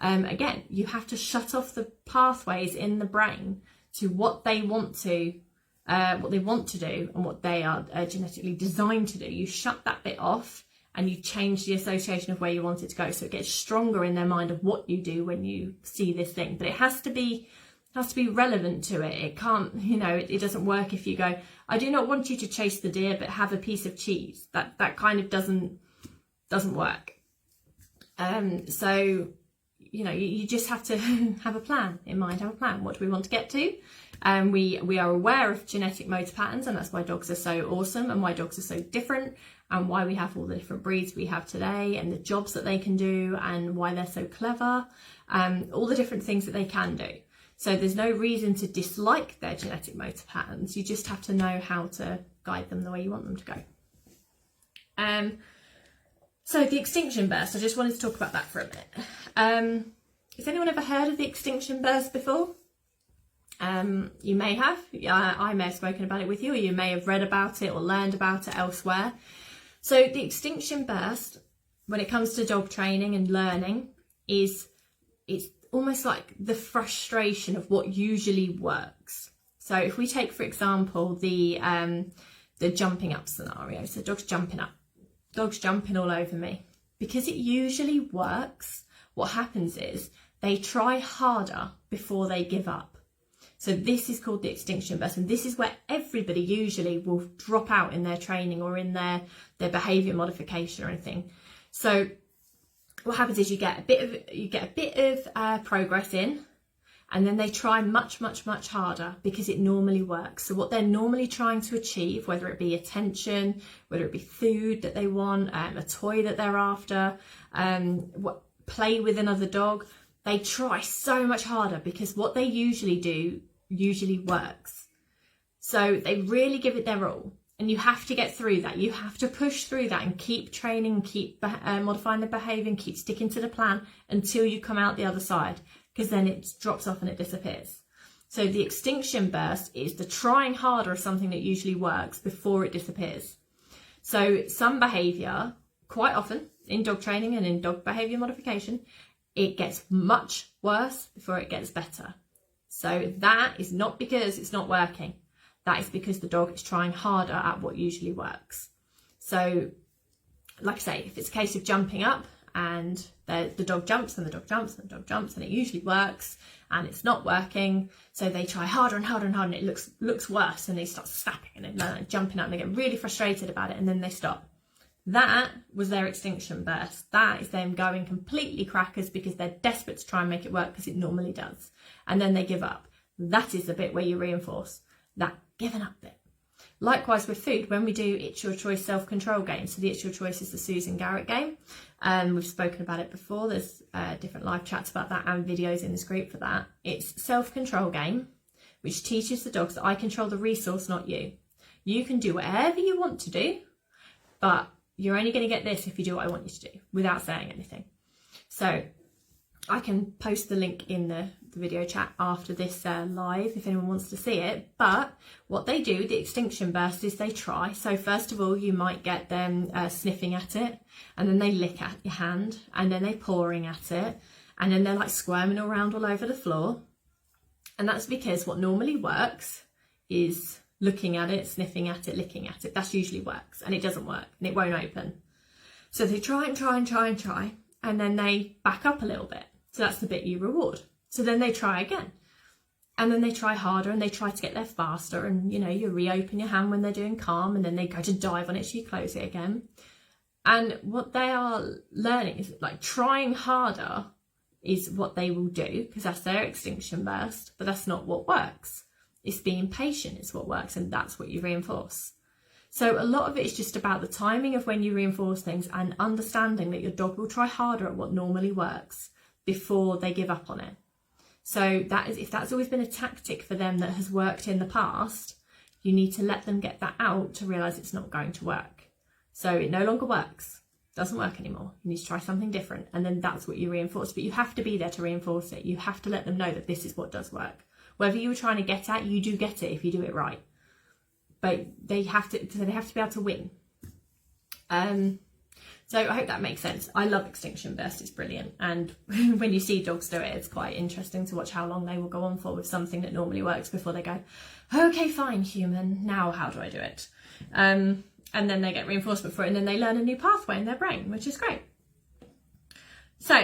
Again, you have to shut off the pathways in the brain to what they want to do and what they are genetically designed to do. You shut that bit off and you change the association of where you want it to go, so it gets stronger in their mind of what you do when you see this thing. But it has to be relevant to it. It can't, it doesn't work if you go, I do not want you to chase the deer, but have a piece of cheese. That kind of doesn't work. So, you just have to have a plan in mind, have a plan. What do we want to get to? We are aware of genetic motor patterns, and that's why dogs are so awesome and why dogs are so different, and why we have all the different breeds we have today, and the jobs that they can do, and why they're so clever, all the different things that they can do. So there's no reason to dislike their genetic motor patterns. You just have to know how to guide them the way you want them to go. So the extinction burst, I just wanted to talk about that for a minute. Has anyone ever heard of the extinction burst before? You may have. I may have spoken about it with you, or you may have read about it or learned about it elsewhere. So the extinction burst, when it comes to dog training and learning, it's almost like the frustration of what usually works. So if we take, for example, the jumping up scenario, so dogs jumping all over me, because it usually works. What happens is they try harder before they give up. So this is called the extinction burst, and this is where everybody usually will drop out in their training or in their behaviour modification or anything. So what happens is you get a bit of progress in, and then they try much harder because it normally works. So what they're normally trying to achieve, whether it be attention, whether it be food that they want, a toy that they're after, play with another dog, they try so much harder because what they usually do usually works. So they really give it their all. And you have to get through that. You have to push through that and keep training, keep modifying the behaviour, and keep sticking to the plan until you come out the other side, because then it drops off and it disappears. So the extinction burst is the trying harder of something that usually works before it disappears. So some behaviour, quite often in dog training and in dog behaviour modification, it gets much worse before it gets better. So that is not because it's not working. that is because the dog is trying harder at what usually works. So, like I say, if it's a case of jumping up and the dog jumps and the dog jumps and the dog jumps and it usually works and it's not working, so they try harder and harder and harder and it looks worse, and they start snapping and they're jumping up and they get really frustrated about it, and then they stop. That was their extinction burst. That is them going completely crackers because they're desperate to try and make it work because it normally does, and then they give up. That is the bit where you reinforce that giving up bit. Likewise with food, when we do It's Your Choice self-control game, so the It's Your Choice is the Susan Garrett game. We've spoken about it before. There's different live chats about that and videos in this group for that. It's self-control game, which teaches the dogs that I control the resource, not you. You can do whatever you want to do, but you're only going to get this if you do what I want you to do, without saying anything. So I can post the link in the video chat after this live if anyone wants to see it. But what they do, the extinction burst, is they try. So first of all, you might get them sniffing at it, and then they lick at your hand, and then they're pawing at it, and then they're like squirming around all over the floor. And that's because what normally works is looking at it, sniffing at it, licking at it. That usually works, and it doesn't work and it won't open. So they try and try and try and try, and then they back up a little bit. So that's the bit you reward. So then they try again, and then they try harder, and they try to get there faster, and you reopen your hand when they're doing calm, and then they go to dive on it, so you close it again. And what they are learning is like trying harder is what they will do, because that's their extinction burst, but that's not what works. It's being patient is what works, and that's what you reinforce. So a lot of it is just about the timing of when you reinforce things and understanding that your dog will try harder at what normally works before they give up on it. So that is, if that's always been a tactic for them that has worked in the past, you need to let them get that out to realise it's not going to work. So it no longer works, doesn't work anymore. You need to try something different, and then that's what you reinforce. But you have to be there to reinforce it. You have to let them know that this is what does work. Whatever you were trying to get at, you do get it if you do it right. But they have to be able to win. So I hope that makes sense. I love extinction burst, it's brilliant. And when you see dogs do it, it's quite interesting to watch how long they will go on for with something that normally works before they go, okay, fine, human, now how do I do it? And then they get reinforcement for it, and then they learn a new pathway in their brain, which is great. So,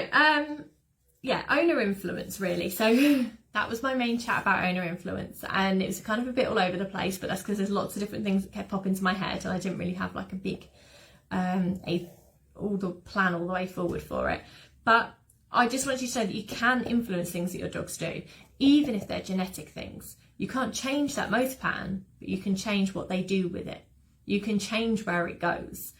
yeah, owner influence, really. So that was my main chat about owner influence, and it was kind of a bit all over the place, but that's because there's lots of different things that kept popping into my head, and I didn't really have like a big all the plan all the way forward for it. But I just want you to know that you can influence things that your dogs do, even if they're genetic things. You can't change that motor pattern, but you can change what they do with it. You can change where it goes.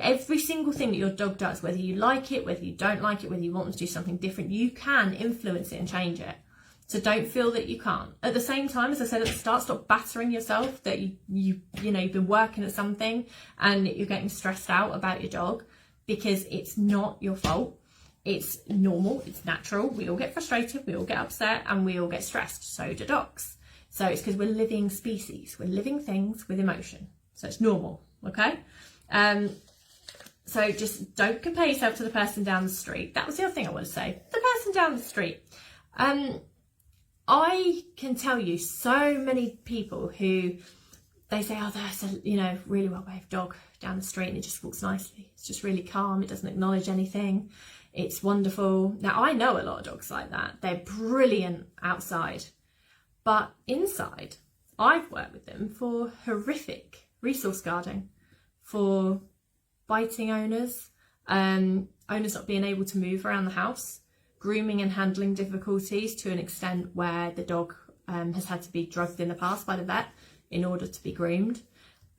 Every single thing that your dog does, whether you like it, whether you don't like it, whether you want them to do something different, you can influence it and change it. So don't feel that you can't. At the same time, as I said at the start, stop battering yourself that you've been working at something and you're getting stressed out about your dog, because it's not your fault. It's normal, it's natural. We all get frustrated, we all get upset, and we all get stressed. So do dogs. So it's because we're living species. We're living things with emotion. So it's normal, okay? So just don't compare yourself to the person down the street. That was the other thing I want to say. The person down the street. I can tell you so many people who they say, oh, there's a really well-behaved dog down the street and it just walks nicely. It's just really calm. It doesn't acknowledge anything. It's wonderful. Now, I know a lot of dogs like that. They're brilliant outside. But inside, I've worked with them for horrific resource guarding, for biting owners, owners not being able to move around the house, grooming and handling difficulties to an extent where the dog has had to be drugged in the past by the vet in order to be groomed,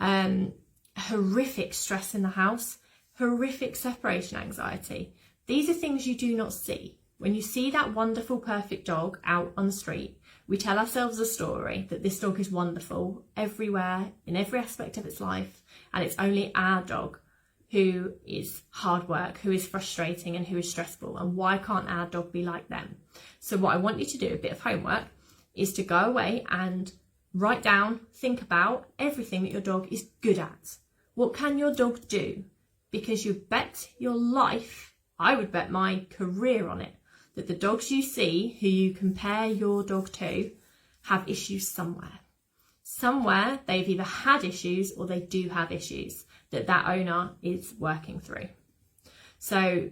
horrific stress in the house, horrific separation anxiety. These are things you do not see. When you see that wonderful, perfect dog out on the street, we tell ourselves a story that this dog is wonderful everywhere, in every aspect of its life, and it's only our dog who is hard work, who is frustrating, and who is stressful. And why can't our dog be like them? So what I want you to do, a bit of homework, is to go away and write down, think about everything that your dog is good at. What can your dog do? Because you bet your life, I would bet my career on it, that the dogs you see who you compare your dog to have issues somewhere. somewhere they've either had issues or they do have issues that owner is working through. So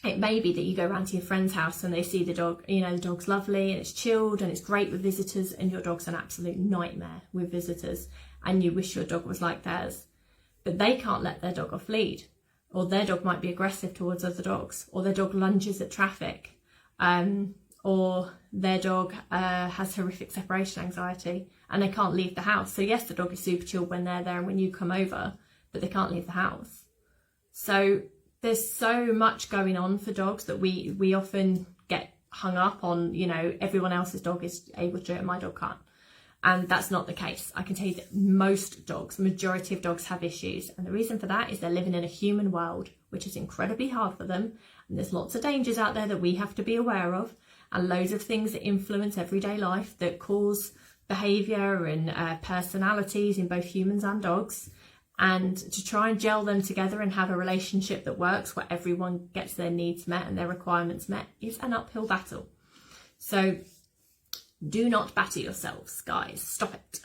it may be that you go around to your friend's house and they see the dog, you know, the dog's lovely and it's chilled and it's great with visitors, and your dog's an absolute nightmare with visitors, and you wish your dog was like theirs. But they can't let their dog off lead, or their dog might be aggressive towards other dogs, or their dog lunges at traffic, or their dog has horrific separation anxiety and they can't leave the house. So yes, the dog is super chilled when they're there and when you come over, but they can't leave the house. So there's so much going on for dogs that we often get hung up on, you know, everyone else's dog is able to do it, my dog can't. And that's not the case. I can tell you that most dogs, the majority of dogs, have issues. And the reason for that is they're living in a human world, which is incredibly hard for them. And there's lots of dangers out there that we have to be aware of, and loads of things that influence everyday life that cause behaviour and personalities in both humans and dogs. And to try and gel them together and have a relationship that works, where everyone gets their needs met and their requirements met, is an uphill battle. So do not batter yourselves, guys. Stop it.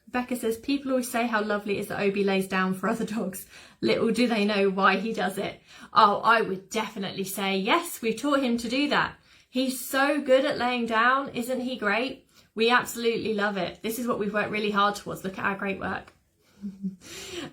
Becca says, people always say how lovely it is that Obi lays down for other dogs. Little do they know why he does it. Oh, I would definitely say, yes, we taught him to do that. He's so good at laying down. Isn't he great? We absolutely love it. This is what we've worked really hard towards. Look at our great work.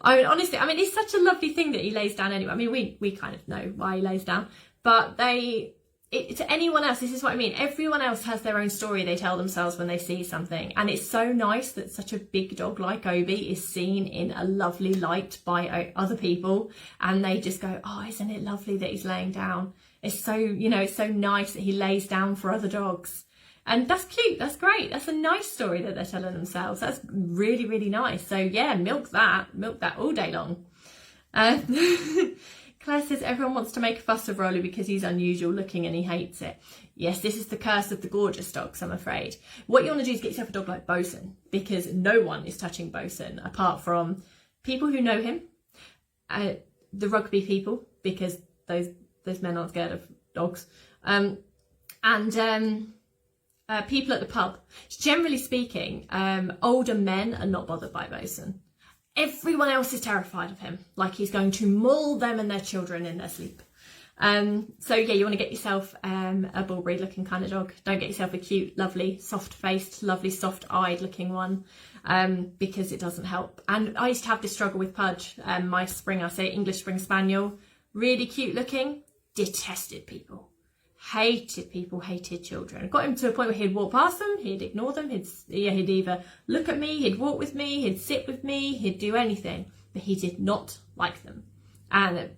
I mean, honestly, I mean, it's such a lovely thing that he lays down anyway. I mean, we kind of know why he lays down, but to anyone else, this is what I mean. Everyone else has their own story they tell themselves when they see something. And it's so nice that such a big dog like Obi is seen in a lovely light by other people. And they just go, oh, isn't it lovely that he's laying down? It's so, you know, it's so nice that he lays down for other dogs. And that's cute. That's great. That's a nice story that they're telling themselves. That's really, really nice. So yeah, milk that all day long. Claire says, everyone wants to make a fuss of Rolly because he's unusual looking and he hates it. Yes, this is the curse of the gorgeous dogs, I'm afraid. What you want to do is get yourself a dog like Bosun, because no one is touching Bosun apart from people who know him, the rugby people, because those men aren't scared of dogs, and people at the pub. Generally speaking, older men are not bothered by Bosun. Everyone else is terrified of him, like he's going to maul them and their children in their sleep. So yeah, you want to get yourself a bull breed looking kind of dog. Don't get yourself a cute, lovely, soft-faced, lovely, soft-eyed looking one, because it doesn't help. And I used to have this struggle with Pudge, my English Spring Spaniel, really cute looking, detested people. Hated people, hated children. Got him to a point where he'd walk past them, he'd ignore them, he'd either look at me, he'd walk with me, he'd sit with me, he'd do anything, but he did not like them. And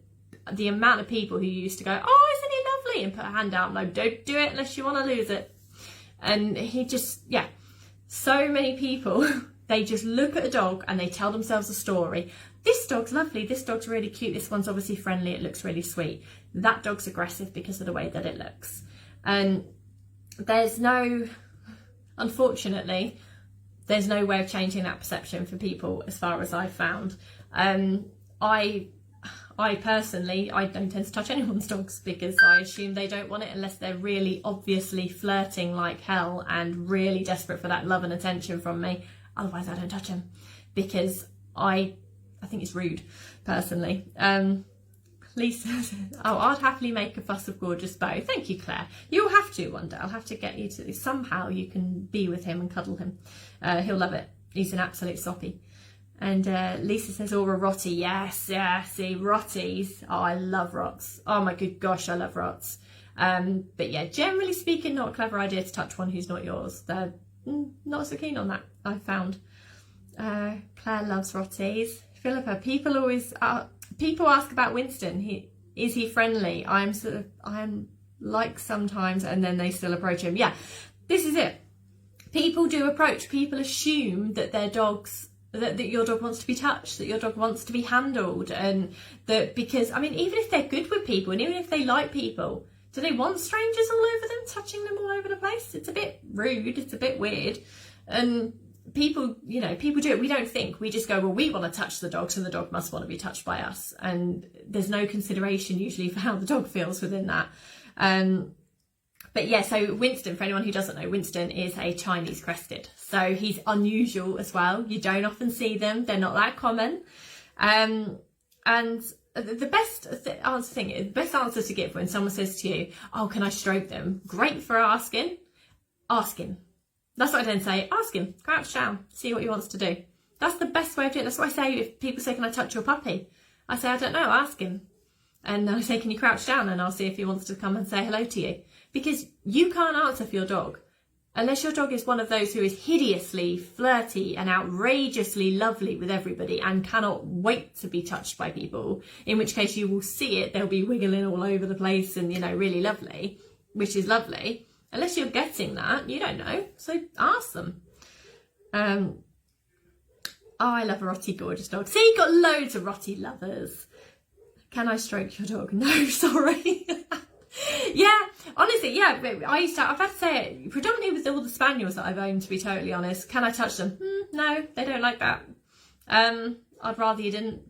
the amount of people who used to go, oh, isn't he lovely, and put a hand out, no, don't do it unless you want to lose it. And he just, yeah, so many people, they just look at a dog and they tell themselves a story. This dog's lovely, this dog's really cute, this one's obviously friendly, it looks really sweet. That dog's aggressive because of the way that it looks. And unfortunately, there's no way of changing that perception for people as far as I've found. I personally, I don't tend to touch anyone's dogs because I assume they don't want it unless they're really obviously flirting like hell and really desperate for that love and attention from me. Otherwise, I don't touch them because I think it's rude, personally. Lisa says, oh, I'd happily make a fuss of gorgeous Bo. Thank you, Claire. You'll have to one day. I'll have to get you to, somehow you can be with him and cuddle him. He'll love it. He's an absolute soppy. And Lisa says, or a Rottie. Yes, yeah, see, Rotties. Oh, I love Rots. Oh my good gosh, I love Rots. But yeah, generally speaking, not a clever idea to touch one who's not yours. They're not so keen on that, I've found. Claire loves Rotties. Philippa, people ask about Winston. Is he friendly? I'm like sometimes, and then they still approach him. Yeah, this is it. People do approach. People assume that their dogs, that your dog wants to be touched, that your dog wants to be handled, and that because, I mean, even if they're good with people and even if they like people, do they want strangers all over them, touching them all over the place? It's a bit rude. It's a bit weird. And people do it. We don't think. We just go, well, we want to touch the dog, so the dog must want to be touched by us. And there's no consideration usually for how the dog feels within that. But yeah, so Winston, for anyone who doesn't know, Winston is a Chinese crested. So he's unusual as well. You don't often see them. They're not that common. And the best answer to give when someone says to you, oh, can I stroke them? Great for asking. Ask him. That's what I then say. Ask him. Crouch down. See what he wants to do. That's the best way of doing it. That's what I say if people say, can I touch your puppy? I say, I don't know. Ask him. And then I say, can you crouch down? And I'll see if he wants to come and say hello to you. Because you can't answer for your dog. Unless your dog is one of those who is hideously flirty and outrageously lovely with everybody and cannot wait to be touched by people, in which case you will see it, they'll be wiggling all over the place and, you know, really lovely, which is lovely. Unless you're getting that, you don't know, so ask them. Oh, I love a rotty gorgeous dog. See, you've got loads of rotty lovers. Can I stroke your dog? No, sorry. Yeah, honestly, yeah, I've had to say it, predominantly with all the spaniels that I've owned, to be totally honest. Can I touch them? No, they don't like that. I'd rather you didn't.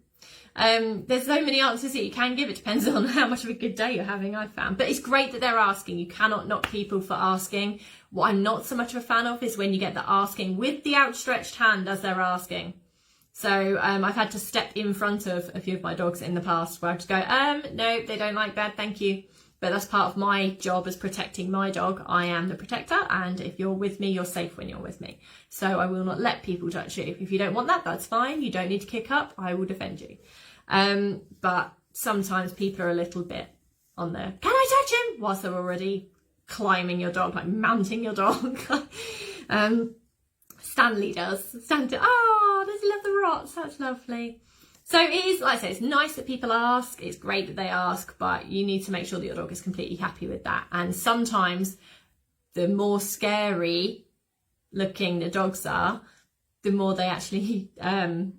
There's so many answers that you can give. It depends on how much of a good day you're having, I've found. But it's great that they're asking. You cannot knock people for asking. What I'm not so much of a fan of is when you get the asking with the outstretched hand as they're asking. So I've had to step in front of a few of my dogs in the past where I just go, no, they don't like that, thank you. But that's part of my job as protecting my dog. I am the protector, and if you're with me, you're safe when you're with me. So I will not let people touch you. If you don't want that, that's fine. You don't need to kick up. I will defend you. But sometimes people are a little bit on there. Can I touch him? Whilst they're already climbing your dog, like mounting your dog. Stanley does. Oh, does he love the rots? That's lovely. So it is, like I say, it's nice that people ask. It's great that they ask, but you need to make sure that your dog is completely happy with that. And sometimes the more scary looking the dogs are, the more they actually, the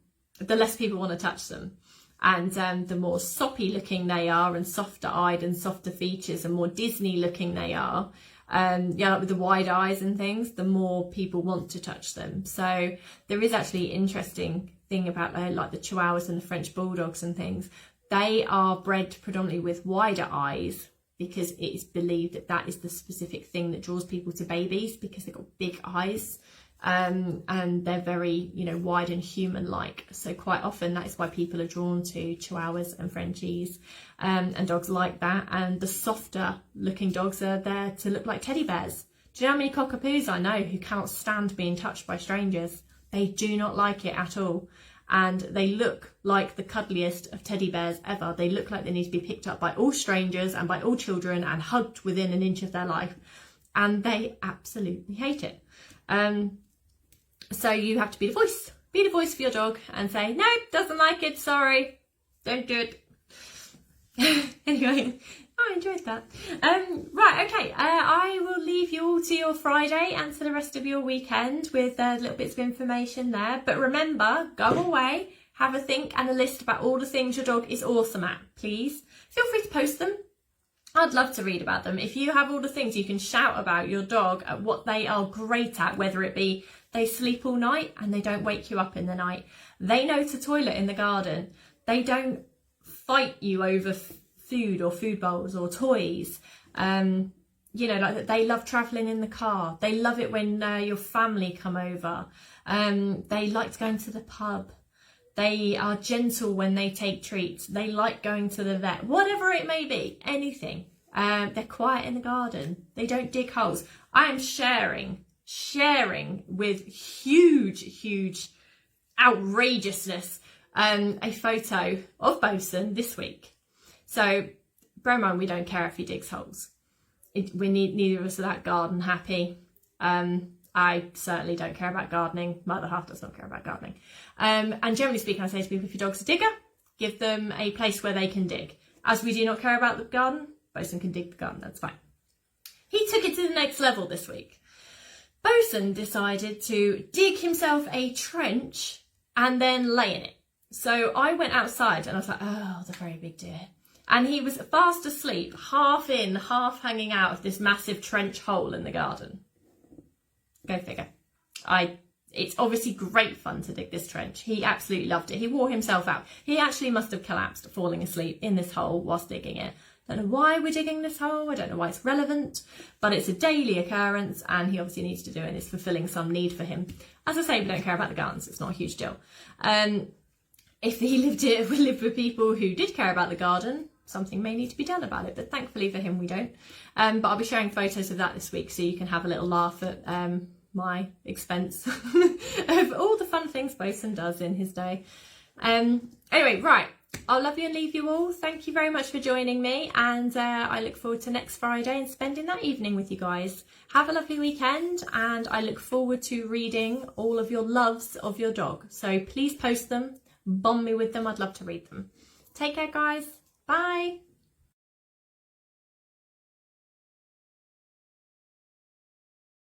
less people want to touch them. And the more soppy looking they are and softer eyed and softer features and more Disney looking they are, like with the wide eyes and things, the more people want to touch them. So there is actually interesting thing about like the Chihuahuas and the French Bulldogs and things. They are bred predominantly with wider eyes because it is believed that that is the specific thing that draws people to babies, because they've got big eyes. And they're very, wide and human-like. So quite often that is why people are drawn to Chihuahuas and Frenchies and dogs like that. And the softer looking dogs are there to look like teddy bears. Do you know how many cockapoos I know who cannot stand being touched by strangers? They do not like it at all. And they look like the cuddliest of teddy bears ever. They look like they need to be picked up by all strangers and by all children and hugged within an inch of their life. And they absolutely hate it. So you have to be the voice for your dog and say, no, doesn't like it, sorry, don't do it. Anyway, I enjoyed that. Right, okay, I will leave you all to your Friday and to the rest of your weekend with little bits of information there. But remember, go away, have a think and a list about all the things your dog is awesome at, please. Feel free to post them. I'd love to read about them. If you have all the things you can shout about your dog at what they are great at, whether it be they sleep all night and they don't wake you up in the night. They know to toilet in the garden. They don't fight you over food or food bowls or toys. Like that. They love travelling in the car. They love it when your family come over. They like going to the pub. They are gentle when they take treats. They like going to the vet, whatever it may be, anything. They're quiet in the garden. They don't dig holes. I am sharing with huge outrageousness a photo of Bosun this week. So bear in mind, we don't care if he digs holes. Neither of us are that garden happy. I certainly don't care about gardening. My other half does not care about gardening. And generally speaking, I say to people, if your dog's a digger, give them a place where they can dig. As we do not care about the garden, Bosun can dig the garden, that's fine. He took it to the next level this week. Bosun decided to dig himself a trench and then lay in it. So I went outside and I was like, oh, the very big dear. And he was fast asleep, half in, half hanging out of this massive trench hole in the garden. Go figure. It's obviously great fun to dig this trench. He absolutely loved it. He wore himself out. He actually must have collapsed falling asleep in this hole whilst digging it. I don't know why we're digging this hole, I don't know why it's relevant, but it's a daily occurrence and he obviously needs to do it and it's fulfilling some need for him. As I say, we don't care about the gardens, it's not a huge deal. If he lived with people who did care about the garden, something may need to be done about it, but thankfully for him we don't. But I'll be sharing photos of that this week so you can have a little laugh at my expense of all the fun things Bosun does in his day. Anyway, right, I'll love you and leave you all. Thank you very much for joining me, and I look forward to next Friday and spending that evening with you guys. Have a lovely weekend, and I look forward to reading all of your loves of your dog. So please post them, bomb me with them, I'd love to read them. Take care guys, bye.